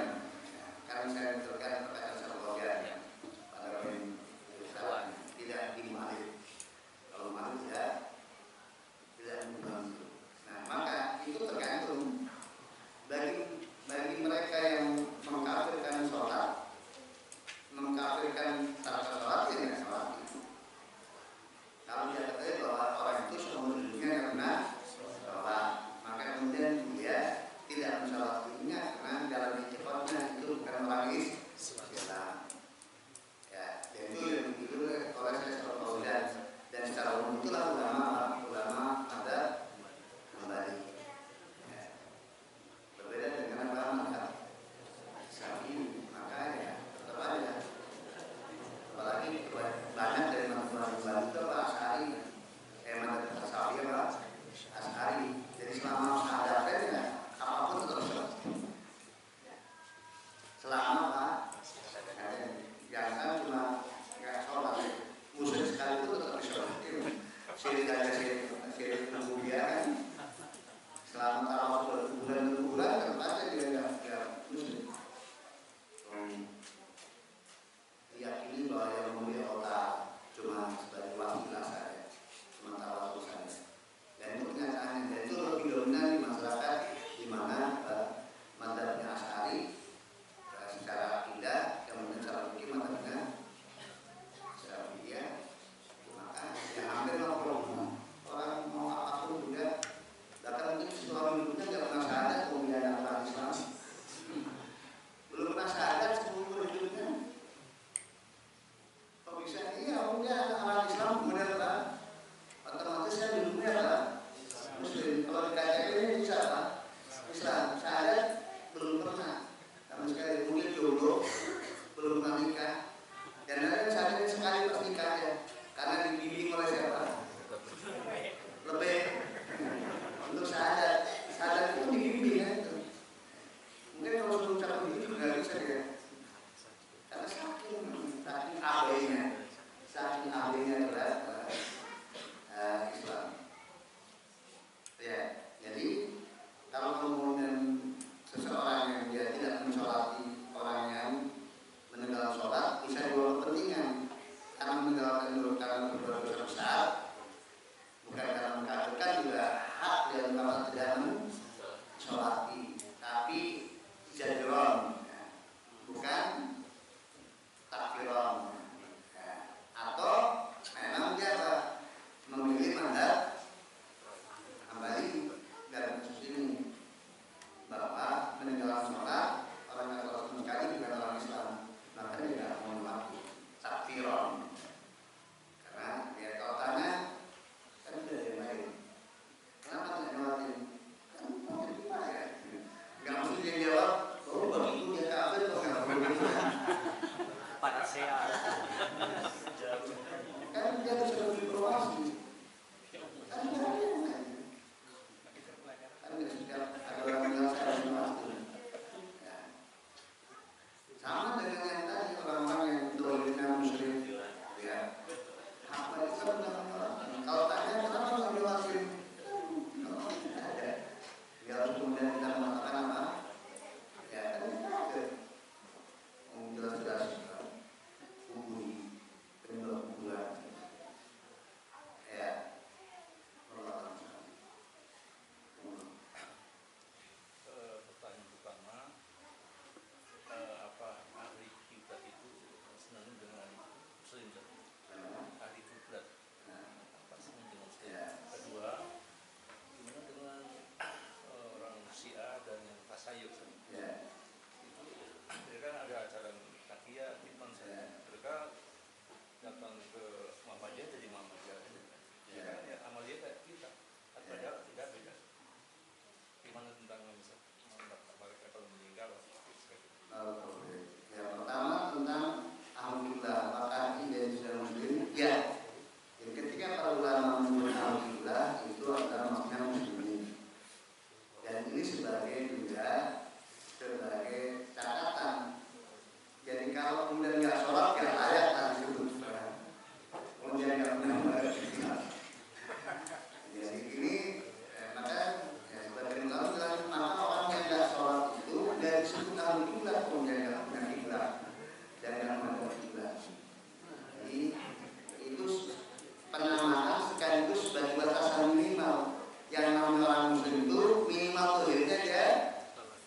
Kan saya menunjukkan perkataan Syekh Al-Fauzan pada poin kedua, tidak di mu'alif. Kalau mu'alif ya tidak membantu. Nah, maka itu tergantung bagi mereka yang mengkafirkan sholat, mengkafirkan tarkan banyak dari mazhab Baru itu apa Asy'ari, mazhab Syafi'i apa Asy'ari. Jadi selama syahadatnya ya apapun tetap sholat. Selama apa? Jangan cuma nggak sholat, musyrik sekali itu tetap sholat. Syirik aja syirik kemudian selama tarawih bulan kan pasti dia nggak musyrik. Diyakini bahwa yang mulia Allah cuma sebagai wasilah saja, cuma tawasul saja. Dan itu kenyataannya, dan itu lebih dominan di masyarakat di mana mazhabnya Asy'ari secara akidah, kemudian secara fikih mazhabnya Syafi'iyah. Maka ya hampir 60% orang mau apapun juga, bahkan mungkin seorang hidupnya nggak pernah syahadat kemudian orang Islam, belum pernah syahadat seumur hidupnya. Kok bisa? Iya, udah orang Islam kemudian apa? Otomatis kan hidupnya apa? Muslim. Kalau di KTP ini bisa apa? Islam. Syahadat belum pernah. Sama sekali mungkin jodoh belum pernah nikah. Dan ada syahadat sekali pernikah ya. Karena dibimbing oleh siapa? Lebih untuk syahadat. Syahadat itu dibimbing ya. Mungkin kalau suruh cara begini juga nggak bisa ya. Karena saking AB-nya adalah Islam. Ya, jadi kalau kemudian seseorang yang dia tidak mensolati orang yang meninggalkan sholat, bisa dua kepentingan. Karena meninggalkan karena berdosa besar, bukan karena mengkafirkan, juga hak dia kalau tidak mensolati, tapi jadron, bukan takfiron. Atau memang dia apa? Memilih mazhab Hambali dalam kasus ini, bahwa meninggalkan sholat orang yang sholat sekali bukan orang Islam, maka dia tidak mau melakukan takfiron. Karena ya kalau tanya kan sudah ada yang lain, kenapa tidak ngelakuin? Kan mau gimana ya? Gak mesti dia jawab, oh begitu dia kafir kok nggak begitu. Pada saya Kan dia bisa berinformasi. Kan dia kan dia setiap ada orang menyelesaikan informasi. Ya. Sama dengan yang tadi orang-orang yang dolimnya muslim, ya. Apa itu benar? Kalau tanya kenapa nggak jelasin? Kalau tidak ada, dia harus kemudian kita mengatakan apa? Ya kan ada. Jelas-jelas hubungi penyebab kuburan. Ya, pertanyaan pertama, apa ahli kiblat itu senang dengan muslim? Ahli kiblat apa senang dengan muslim? Kedua, gimana dengan orang Syiah dan yang tasayuf? Mereka kan ada acara takiyah, iman saya. Mereka datang ke Muhammadiyah jadi Muhammadiyah. Ya, amaliyah kayak kita. Padahal tidak beda. Gimana tentang mereka kalau meninggal? Yang pertama tentang alhamdulillah, apakah ini sudah muslim? Ya. Jadi ketika para ulama menyebut alhamdulillah itu adalah maksudnya muslimin. Dan ini sebagai juga sebagai catatan. Jadi kalau kemudian nggak sholat ya layak tadi itu. Kemudian nggak pernah beribadah. Jadi ini maka ya, sebagai ulama bilang maka orang yang nggak sholat itu dari disebut alhamdulillah kemudian nggak punya kiblat dan nggak menghadap kiblat. Jadi itu penamaan sekaligus sebagai batasan minimal. Yang namanya orang muslim itu minimal tuhirnya dia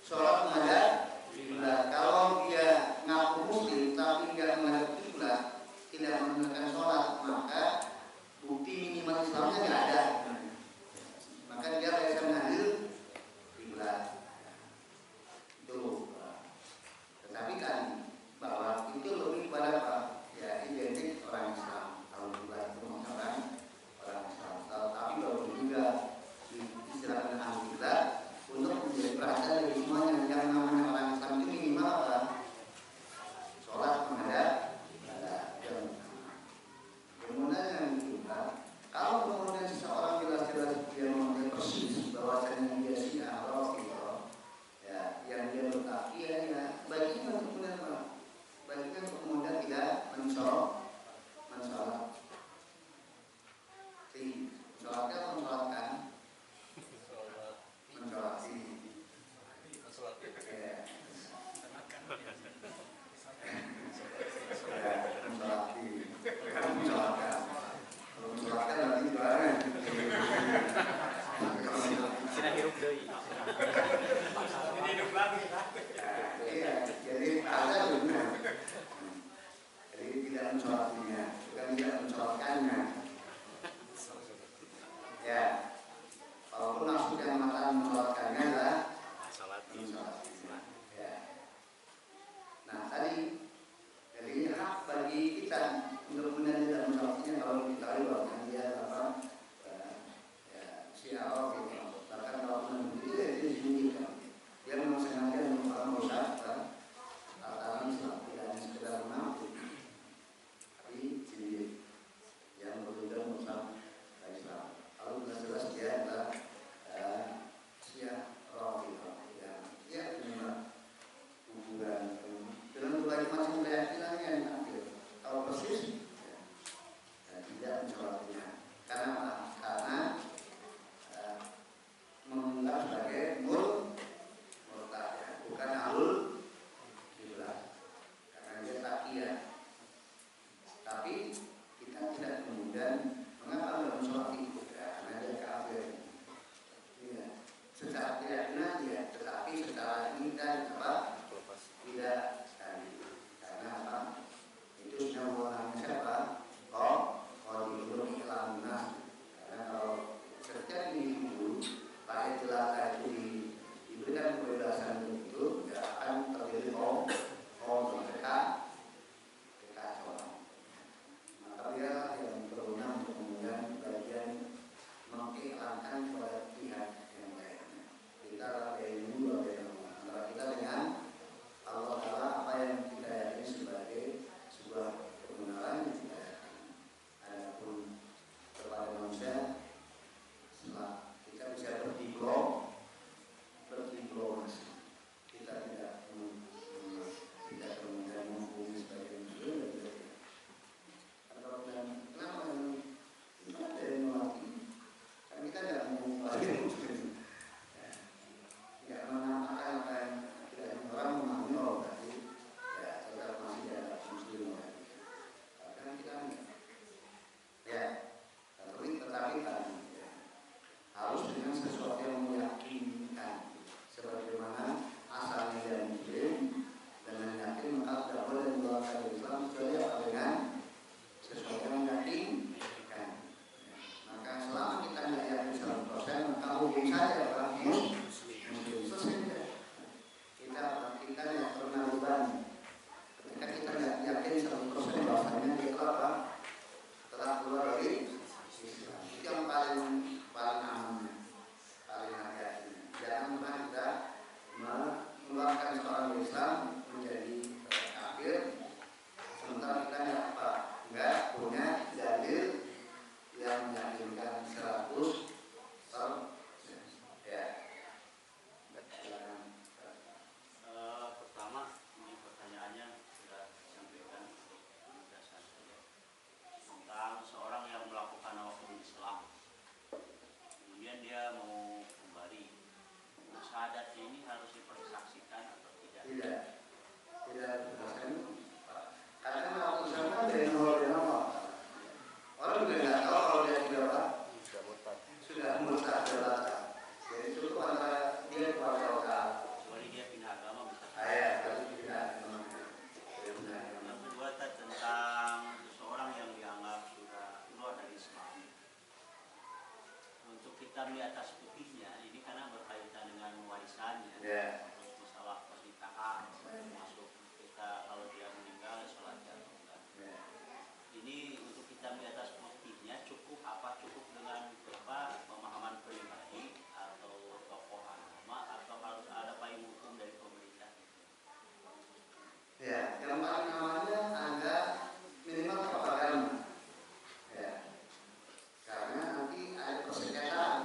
sholat menghadap kiblat. Kalau dia ngaku muslim tapi nggak menghadap kiblat, tidak menunaikan sholat, maka bukti minimal Islamnya nggak ada. Maka dia bisa mengambil kiblat. Itu. Tetapi kan bahwa itu lebih kepada apa? Ya identik orang Islam. Kalau kiblat itu maksudnya orang Islam. Tapi baru juga diistilahkan al-kiblat untuk menjadi perhatian dari semuanya. Yang namanya orang Islam itu minimal apa? Sholat menghadap kiblat. mensolatinya, bukan tidak mensolatkannya. Ya, walaupun maksud yang mata mensolatkannya adalah mensolatinya. Ya. Nah tadi, jadi hak bagi kita untuk menjadi dan mensolatinya kalau kita bahwa dia apa? Si Allah gitu. Bahkan kalau itu ya disembunyikan. Dia memang sengaja untuk orang merusak tatanan Islam, tidak hanya sekedar mengaku, tapi sendiri yang betul-betul merusak Islam. Lalu jelas-jelas dia adalah Syiah Rafidhah yang dia punya hubungan dengan berbagai macam keyakinan yang ambil. Kalau persis, tidak mensolatinya. Karena apa? Karena menganggap sebagai murtad, bukan ahlul qiblah, karena dia takiyah. Tapi kita tidak kemudian mengapa dalam sholat itu karena dia kafir. Ya. Secara keyakinan ya, tetapi secara ini kan apa? Tidak tadi. Karena apa? Itu sudah mewarnai siapa? Qadirul Ilamna. Karena kalau setiap individu pakai jelata itu diberikan kebebasan itu, tidak akan terjadi kekacauan. Maka dia yang berwenang untuk kemudian bagian mengiklankan kepada pihak yang lainnya. Kita adalah ilmu antara kita dengan Allah Taala, apa yang kita yakini sebagai sebuah kebenaran yang kita yakini. Adapun kepada manusia, setelah kita bisa berdiplomasi, kita tidak kemudian menghubungi sebagai muslim. Atau kenapa kita ada yang melatih? Kan kita tidak menghubungi muslim, tidak menampakkan apa yang tidak orang memahami. Oh berarti ya tetap masih ada muslim lagi. Karena kita ya, tetapi tadi harus dengan sesuatu yang meyakinkan, sebagaimana asalnya dari muslim dengan yakin, maka tidak boleh mengeluarkan Islam kecuali dengan sesuatu yang meyakinkan. Maka selama kita tidak yakin 100%, maka hukum saja orang muslim selesai. Kita tidak pernah beban. Ketika kita tidak yakin 100% bahwasanya kita telah keluar dari Islam, itu yang paling aman, paling hati-hati. Jangan pernah kita mengeluarkan seorang Islam menjadi kafir, sementara kita nggak punya dalil yang meyakinkan 100%. Ya. Pertama, ini pertanyaannya sudah disampaikan dasar saja tentang seorang yang melakukan apapun Islam, kemudian dia mau kembali. Syahadat ini harus dipersaksikan atau tidak? Tidak berdasarkan. Karena kalau misalkan dari nol orang juga nggak tahu kalau dia sudah murtad adalah. Jadi cukup antara dia kepada Allah. Kecuali dia pindah agama misalkan. Kalau tidak Yang kedua tentang seseorang yang dianggap sudah keluar dari Islam. Untuk hitam di atas putihnya ini karena berkaitan dengan warisannya. Terus masalah pernikahan, masuk kita kalau dia meninggal sholatnya atau enggak. Ini untuk hitam di atas putihnya cukup dengan pemahaman pribadi atau tokoh agama, atau harus ada payung hukum dari pemerintah? Ya, yang paling amannya Anda minimal tokoh agama. Ya. Karena nanti ada persengketaan.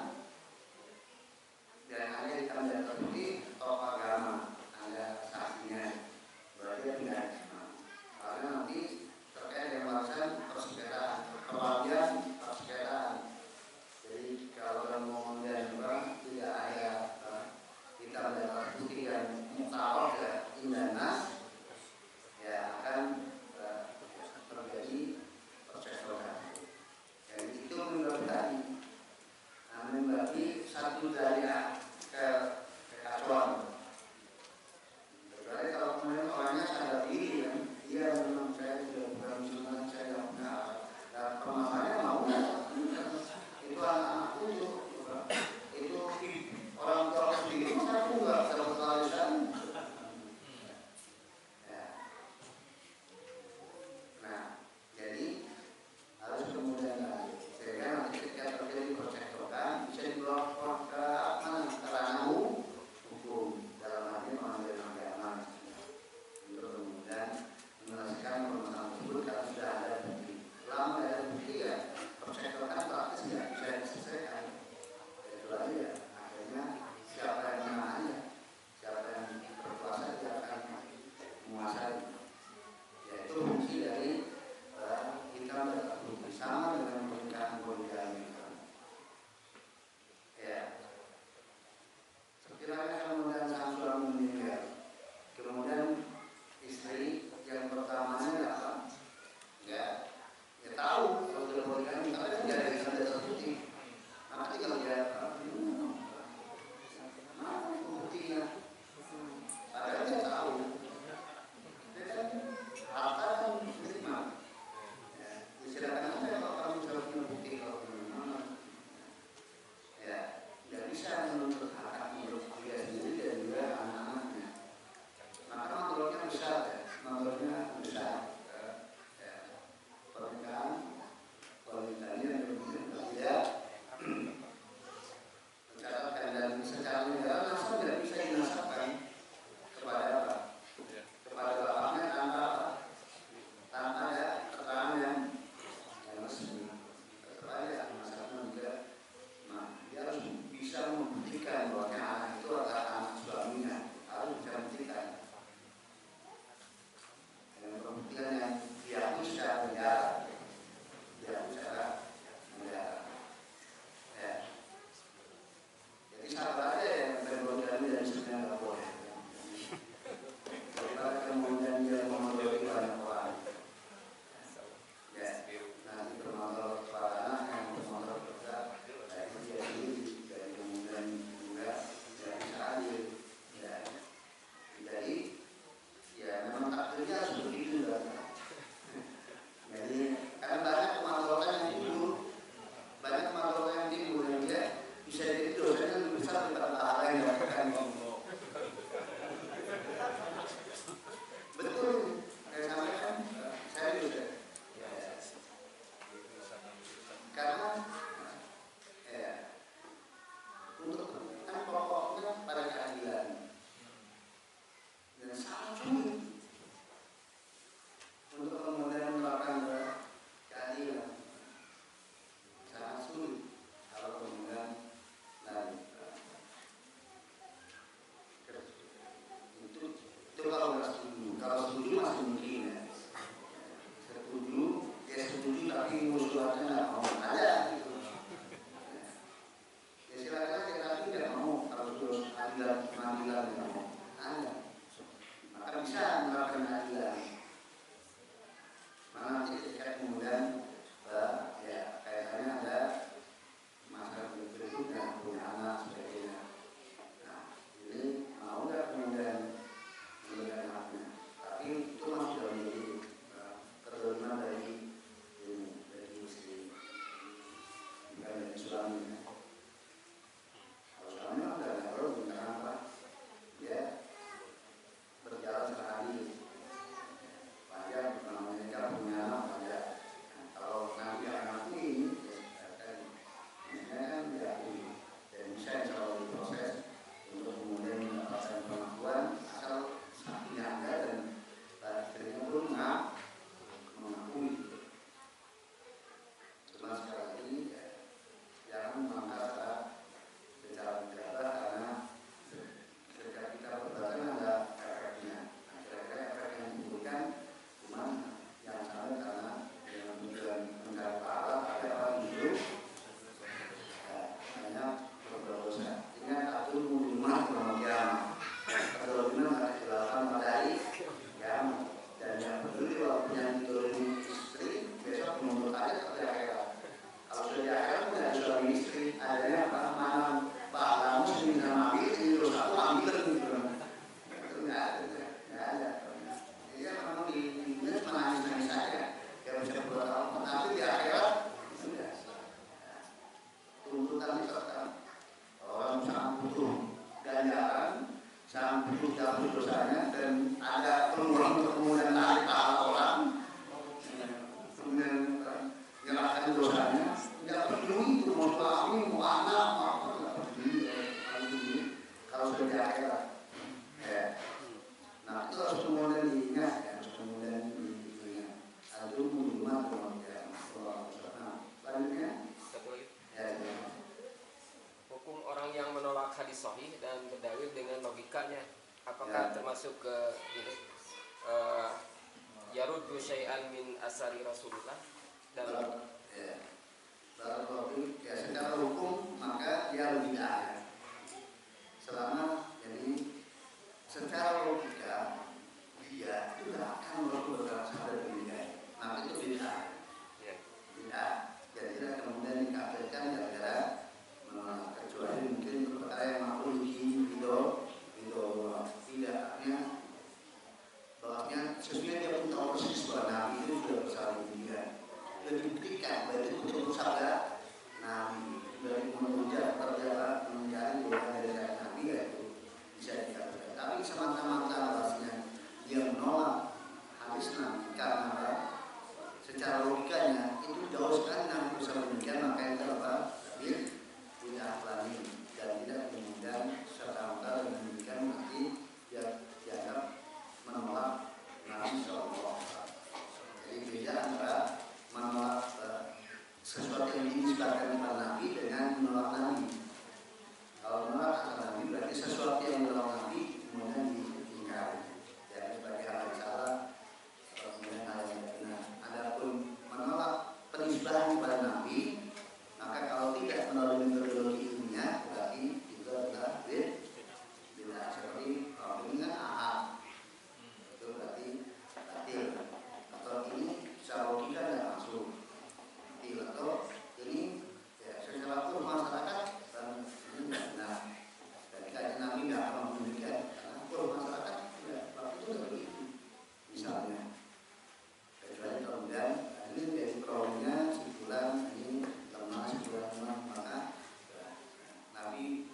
politik kalau teman-teman ya nggak bisa menuntut hak untuk dia sendiri dan juga anak-anaknya. Maka menurutnya besar ya, menurutnya besar ya, pernikahannya kemudian tidak mencatatkan dan secara negara nasab tidak bisa dinasabkan kepada apa? Kepada bapaknya tanpa ada keterangan yang resmi. Tetap aja nasabnya juga, nah dia harus bisa membuktikan bahwa anak itu adalah anak suaminya, harus bisa membuktikan. Dengan pembuktian yang diakui secara negara, ya. Jadi sabar aja yang bermonogami dan sebenarnya nggak boleh. Daripada kemudian dia memonogami banyak orang. Ya, nanti bermotor para anak yang bermotor juga, dari dia sendiri, dari kemudian juga tidak bisa adil. Ya, jadi ya memang takdirnya harus begitu kan. Jadi kan banyak kemaluan yang timbul, yang dia bisa jadi dosa yang lebih besar daripada pahala yang dapatkan. Betul, saya sampaikan, saya juga. Karena untuk kan pokoknya pada keadilan dan sangat sulit untuk kemudian melakukan keadilan, sangat sulit kalau kemudian itu kalau nggak setuju, kalau setuju masih mungkin ya. Setuju tapi usulannya nggak mau ada gitu. Ya silakan aja tapi nggak mau kalau terus pengadilan nggak mau ada. Maka bisa melakukan keadilan. Mana nanti ketika kemudian ya kayaknya ada masalah berikutnya punya anak sebagainya. Nah ini mau nggak kemudian memberikan haknya? Tapi itu masih sudah menjadi kedoliman dari istri, bukan dari suaminya. Kalau suaminya nggak perlu karena apa? Dia berjalan sekali. Wajar namanya kan punya anak wajar. Nah, kalau nanti anak ini kan diakui dan bisa insya Allah diproses untuk kemudian mendapatkan pengakuan asal saksinya ada dan istrinya pun mengakui. Cuma sekali lagi jangan melanggar secara gegabah karena ketika kita berdatangan ada efeknya. Kira-kira efek yang ditimbulkan cuma yang sama karena dengan tujuan mencari pahala ada orang hidup hanya berdosa. Ingat atur rumah kemudian kedoliman harus dilakukan matahari dan yang peduli kalau punya didolimi istri besok menuntut aja seperti akhirat. Kalau sudah di akhirat punya suami istri adanya apa mana pahala muslim sama ambil terus aku ambil gitu. Itu nggak ada. Jadi memang di dunia menangis saja yang bisa berbuat apa tapi di akhirat sudah tuntutan itu kan orang sangat butuh ganjaran, sangat butuh jatuh dosanya dan ada peluang untuk kemudian tarik pahala orang, kemudian menyerahkan dosanya, tidak peduli itu mau suami, mau anak, mau apa, tidak peduli kalau sudah di akhirat. Nah itu harus kemudian diingat, harus kemudian diingat. Itu minimal kemudian. Selanjutnya, hukum orang yang menolak hadis sahih dan berdalil dengan logikanya, apakah termasuk ke ini yaruddu syai'an min asari Rasulullah dan ya secara hukum maka dia bid'ah. Selama jadi secara logika dia tidak akan melakukan hal bid'ah. Nah itu bid'ah. Bid'ah. Jadi kemudian dikafirkan gara-gara kecuali mungkin perkara yang makhluk di video tidaknya bahwasanya sesungguhnya dia pun tahu persis bahwa Nabi itu sudah besar dia sudah dibuktikan bahwa itu betul sabda Nabi dari menunjukkan perjalanan menjadi dari Nabi yaitu bisa dikatakan. Tapi semata-mata bahasanya dia menolak hadis Nabi karena apa? Secara logikanya itu jauh sekali Nabi bisa demikian, maka itu apa? Tidak lagi dan tidak kemudian serta-merta dengan demikian nanti dia dianggap menolak Nabi SAW. Jadi beda antara menolak sesuatu yang dinisbatkan kepada Nabi dengan menolak Nabi. Kalau menolak Nabi berarti sesuatu yang menolak Nabi kemudian diingkari. Ya, sebagai hal yang salah, kemudian hal yang benar. Adapun menolak penisbahan kepada Nabi, maka kalau tidak melalui metodologi ilmiah berarti itu adalah beda. Seperti kalau ini kan ahad, itu berarti batil. Atau ini secara logika tidak masuk. Atau ini ya, secara hukum masyarakat dan ini tidak benar. Jadi kajian Nabi tidak akan memberikan karena hukum masyarakat tidak waktu itu tidak begitu. Misalnya, kecuali kemudian ini dari perolehannya simpulan ini lemah simpulan maka Nabi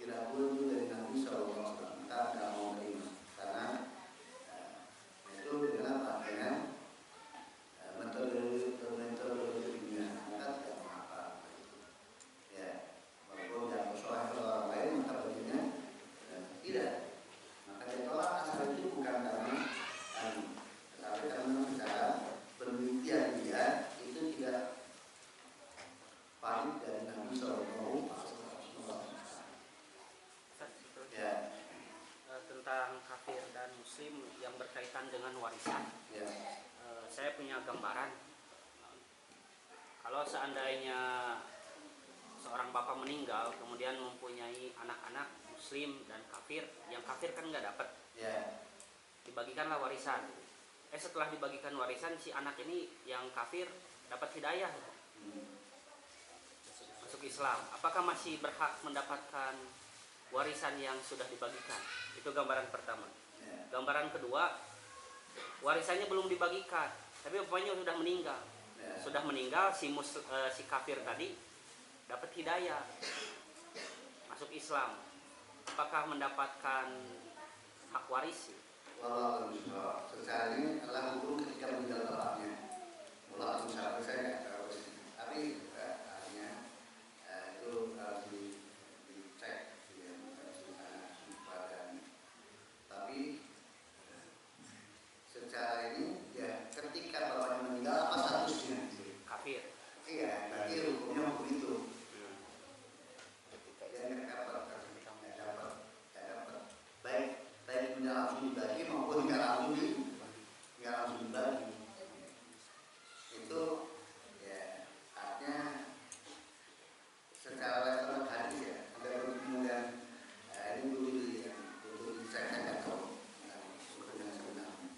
tidak boleh itu dari Nabi SAW kita tidak mau terima karena itu dengan pakaian metode dunia maka tidak mengapa ya walaupun tidak bersoal ke orang lain maka baginya tidak maka dia tolak asal itu bukan karena tetapi karena secara penelitian dia itu tidak valid dari Nabi SAW. Ya. Tentang kafir dan muslim yang berkaitan dengan warisan. Ya. Saya punya gambaran. Kalau seandainya seorang bapak meninggal kemudian mempunyai anak-anak muslim dan kafir, yang kafir kan nggak dapat. Ya. Dibagikanlah warisan. Setelah dibagikan warisan si anak ini yang kafir dapat hidayah masuk Islam. Apakah masih berhak mendapatkan warisan yang sudah dibagikan? Itu gambaran pertama. Gambaran kedua, warisannya belum dibagikan, tapi bapaknya sudah meninggal. Sudah meninggal si kafir tadi dapat hidayah masuk Islam. Apakah mendapatkan hak waris? Walau secara ini adalah hukum ketika meninggal bapaknya. Walau misalnya saya nggak tahu, tapi artinya itu harus dicek tapi secara ini ya ketika bapaknya meninggal apa statusnya? Kafir. Iya, berarti hukumnya begitu. Dia nggak dapat. Baik tidak langsung dibagi maupun nggak langsung dibagi. Itu ya artinya secara level hadis ya. Ada kemudian ini dulu saya nggak tahu hukum yang sebenarnya.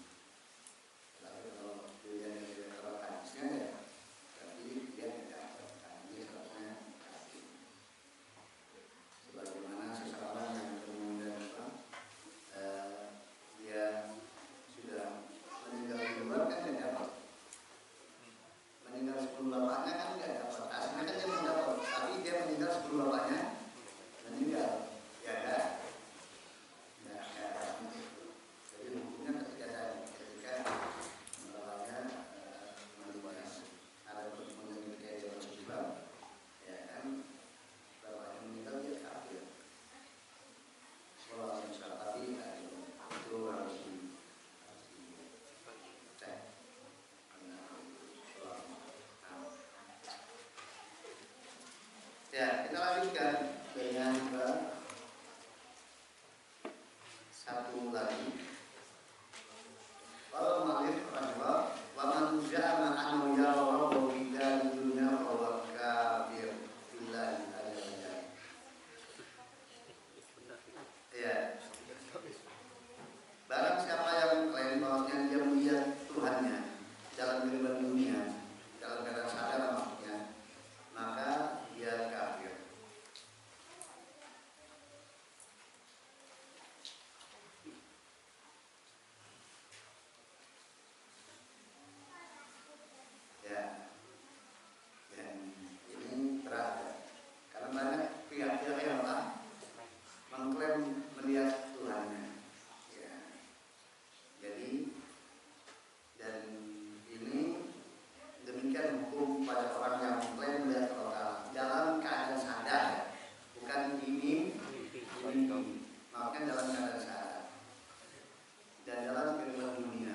Tapi kalau dilihat dari level hadisnya ya berarti dia tidak dapat. Ini seharusnya sebagaimana seseorang yang kemudian dia sudah meninggal duluan kan tidak dapat. Meninggal sebelum bapaknya kan tidak dapat. Aslinya kan dia mendapat, tapi dia meninggal sebelum bapaknya meninggal, ya kan? Ya, jadi hukumnya ketika bapaknya meninggal, ada pertemuan ketika dia bersumpah, ya kan? Bapaknya meninggal dia kafir. Kalau misalnya tapi itu harus dicek. Ya, kita lanjutkan dengan satu lagi. Kalau malih rahimah, wa man ja'ama annahu yara rabbahu fi dunya fa huwa kafir billahi ta'ala. Ya. Barang siapa yang mengklaim bahwasanya dia melihat Tuhannya dalam kehidupan dunia, dalam keadaan sadar maksudnya, maka dia kafir. pada orang yang mengklaim melihat Allah Ta'ala dalam keadaan sadar, bukan mimpi. Makanya dalam keadaan sadar dan dalam kehidupan dunia,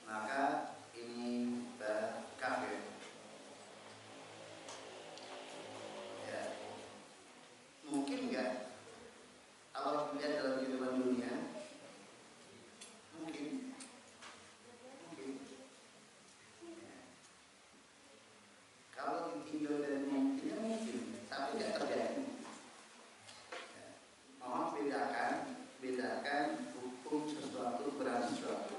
maka ini kafir. Ya. Mungkin nggak kalau dilihat dalam kehidupan dunia? Mungkin. Kalau ditinjau dari mungkin, tapi tidak terjadi. Mohon bedakan hukum sesuatu berat sesuatu.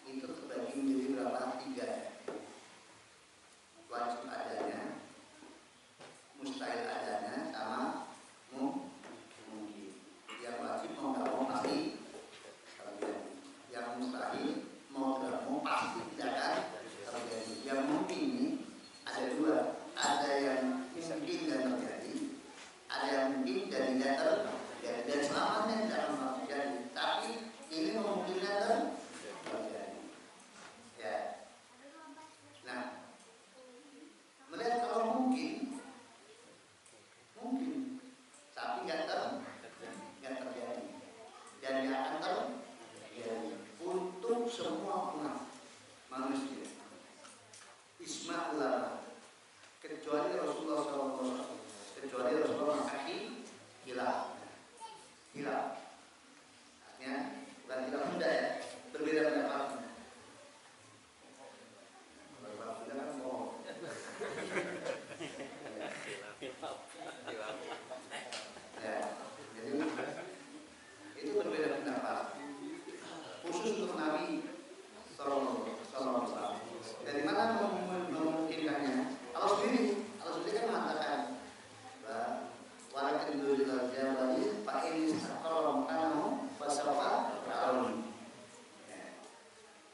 Itu terbagi menjadi berapa? 3. Wajib adanya, mustahil adanya, sama mungkin. Yang wajib mau nggak mau pasti terjadi. Yang mustahil mau nggak mau pasti tidak akan terjadi. Yang mungkin ini ada 2, ada yang mungkin dan terjadi, ada yang mungkin dan tidak terjadi, dan selamanya tidak akan terjadi. Tapi ini memungkinkan terjadi. Ya. Nah, melihat kalau mungkin, tapi nggak terjadi, dan nggak akan terjadi untuk semua umat manusia. Isma ulama, kecuali Rasulullah SAW, kecuali Rasulullah hilaf. Artinya bukan hilaf muda ya, berbeda pendapat. Berbeda muda kan bohong. Ya, jadi itu berbeda pendapat. Khusus untuk Nabi SAW. Dari mana memungkinkannya? Allah sendiri kan mengatakan, walakin dulu jabali fa in istaqarra makanahu fasawfa ta'lamun.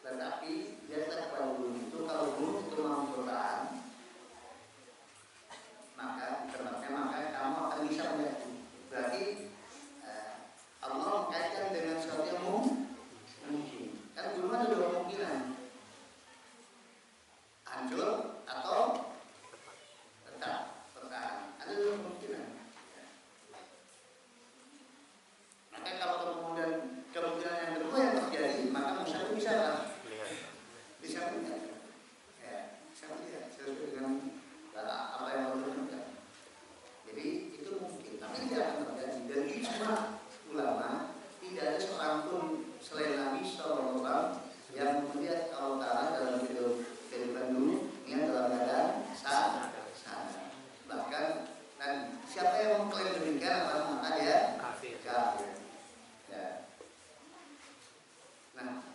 Tetapi biasa pada gunung itu, kalau gunung itu mampu bertahan, maka kamu akan bisa melihat. Berarti Allah mengkaitkan dengan sesuatu yang mungkin. Kan gunung ada 2 kemungkinan, hancur atau tetap bertahan. Ada 2 kemungkinan. Maka kalau kemudian kemungkinan yang kedua yang terjadi, maka manusia bisa melihat. Bisa melihat sesuai dengan apa yang Allah berikan. Jadi itu mungkin, tapi tidak akan terjadi. Dan ijma ulama, tidak ada seorang pun selain Nabi SAW yang melihat Allah Ta'ala dalam kehidupan dunia dalam keadaan sadar. Bahkan, dan siapa yang mengklaim demikian, maka dia kafir. Ya. Nah,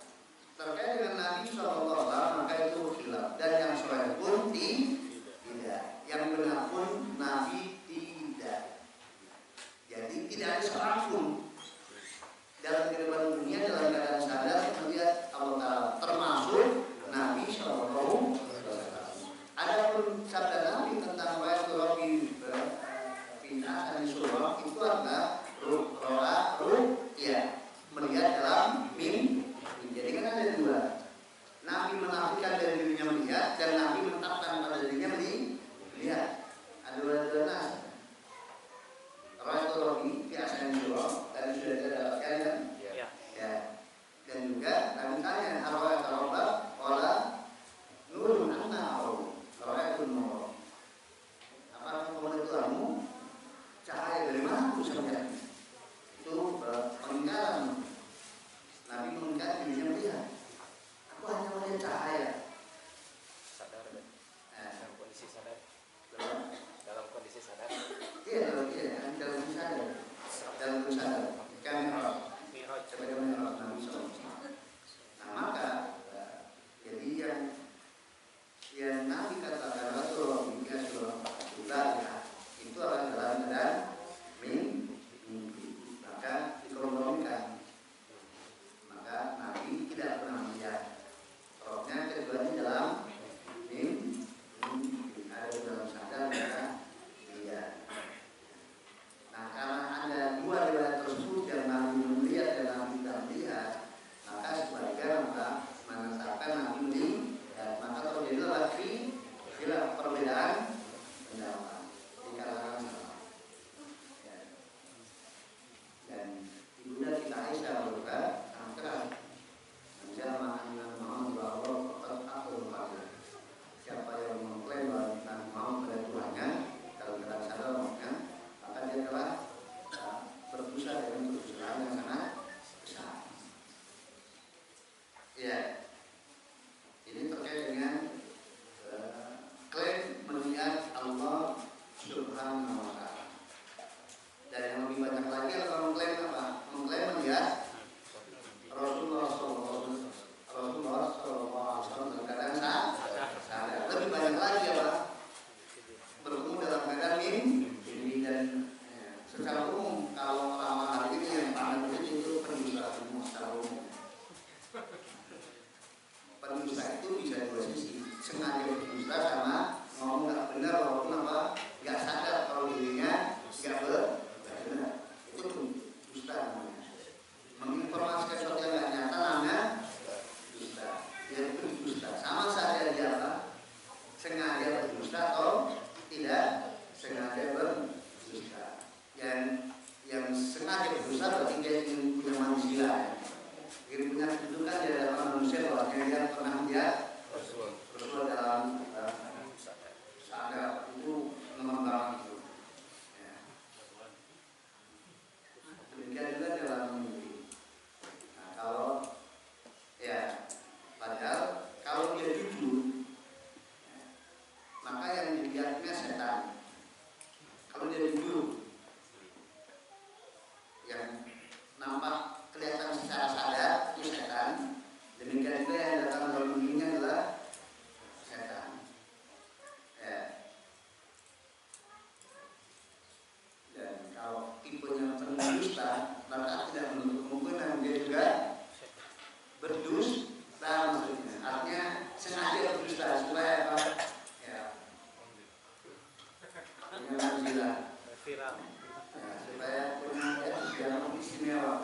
terkait dengan Nabi SAW, maka itu khilaf. Dan yang sahih pun tidak. Yang benar pun Nabi tidak. Jadi tidak ada seorang pun dalam kehidupan dunia dalam keadaan sadar melihat Allah Ta'ala, termasuk Nabi SAW. Adapun sabda Nabi tentang wa'atul Rabbi bina dan surah itu adalah ru'ya, melihat dalam mimpi. Jadi kan ada 2. Nabi menafikan dari dirinya melihat, dan Nabi menetapkan pada dirinya melihat. Ada 2 nas. Wa'atul Rabbi biasa yang surah dan sudah didapatkan kan? Ya. Dan juga Nabi tanya, arwah tarobah olah nurun anau. Itu nur. Apa kemudian kamu cahaya dari mana aku bisa melihat? Itu pengingkaran. Nabi mengingkari dirinya melihat. Aku hanya melihat cahaya. Sadar kan? Dalam kondisi sadar. Dalam kondisi sadar. Iya, dalam kondisi sadar. Dalam kondisi sadar. Kan Mi'raj sebagaimana Nabi SAW. Nah, maka jadi yang Nabi katakan Rasulullah itu adalah dalam keadaan mimpi, maka dikompromikan. Maka Nabi tidak pernah melihat. Rohnya keduanya dalam mimpi, ada dalam sadar maka tidak. Nah, karena ada 2 riwayat tersebut yang Nabi melihat dan Nabi tidak melihat, lagi apa? Bertemu dalam keadaan mimpi dan secara umum kalau orang hari ini yang pandang itu pendusta umum secara umum. Pendusta itu bisa dua sisi, sengaja berdusta sama ngomong nggak benar walaupun apa nggak sadar kalau dirinya nggak benar. Itu dusta namanya. Menginformasikan sesuatu yang nggak nyata namanya dusta. Itu dusta. Sama saja dia apa? Sengaja berdusta atau tidak sengaja berdusta. Yang sengaja berdusta berarti dia ingin punya manusia. Ingin punya kedudukan di dalam manusia bahwa dia pernah dia Rasul dalam sadar itu mengembang itu. Ya. Demikian juga dalam mimpi. Nah, kalau ya padahal kalau dia jujur, maka yang dilihatnya setan. Kalau dia jujur, yang nampak kelihatan secara sadar itu setan. Demikian juga yang datang dalam mimpinya adalah setan. Ya. Dan kalau tipenya pendusta, maka tidak menutup kemungkinan dia juga berdusta maksudnya. Artinya sengaja berdusta supaya apa? Ya. Viral. Ya, supaya punya yang istimewa.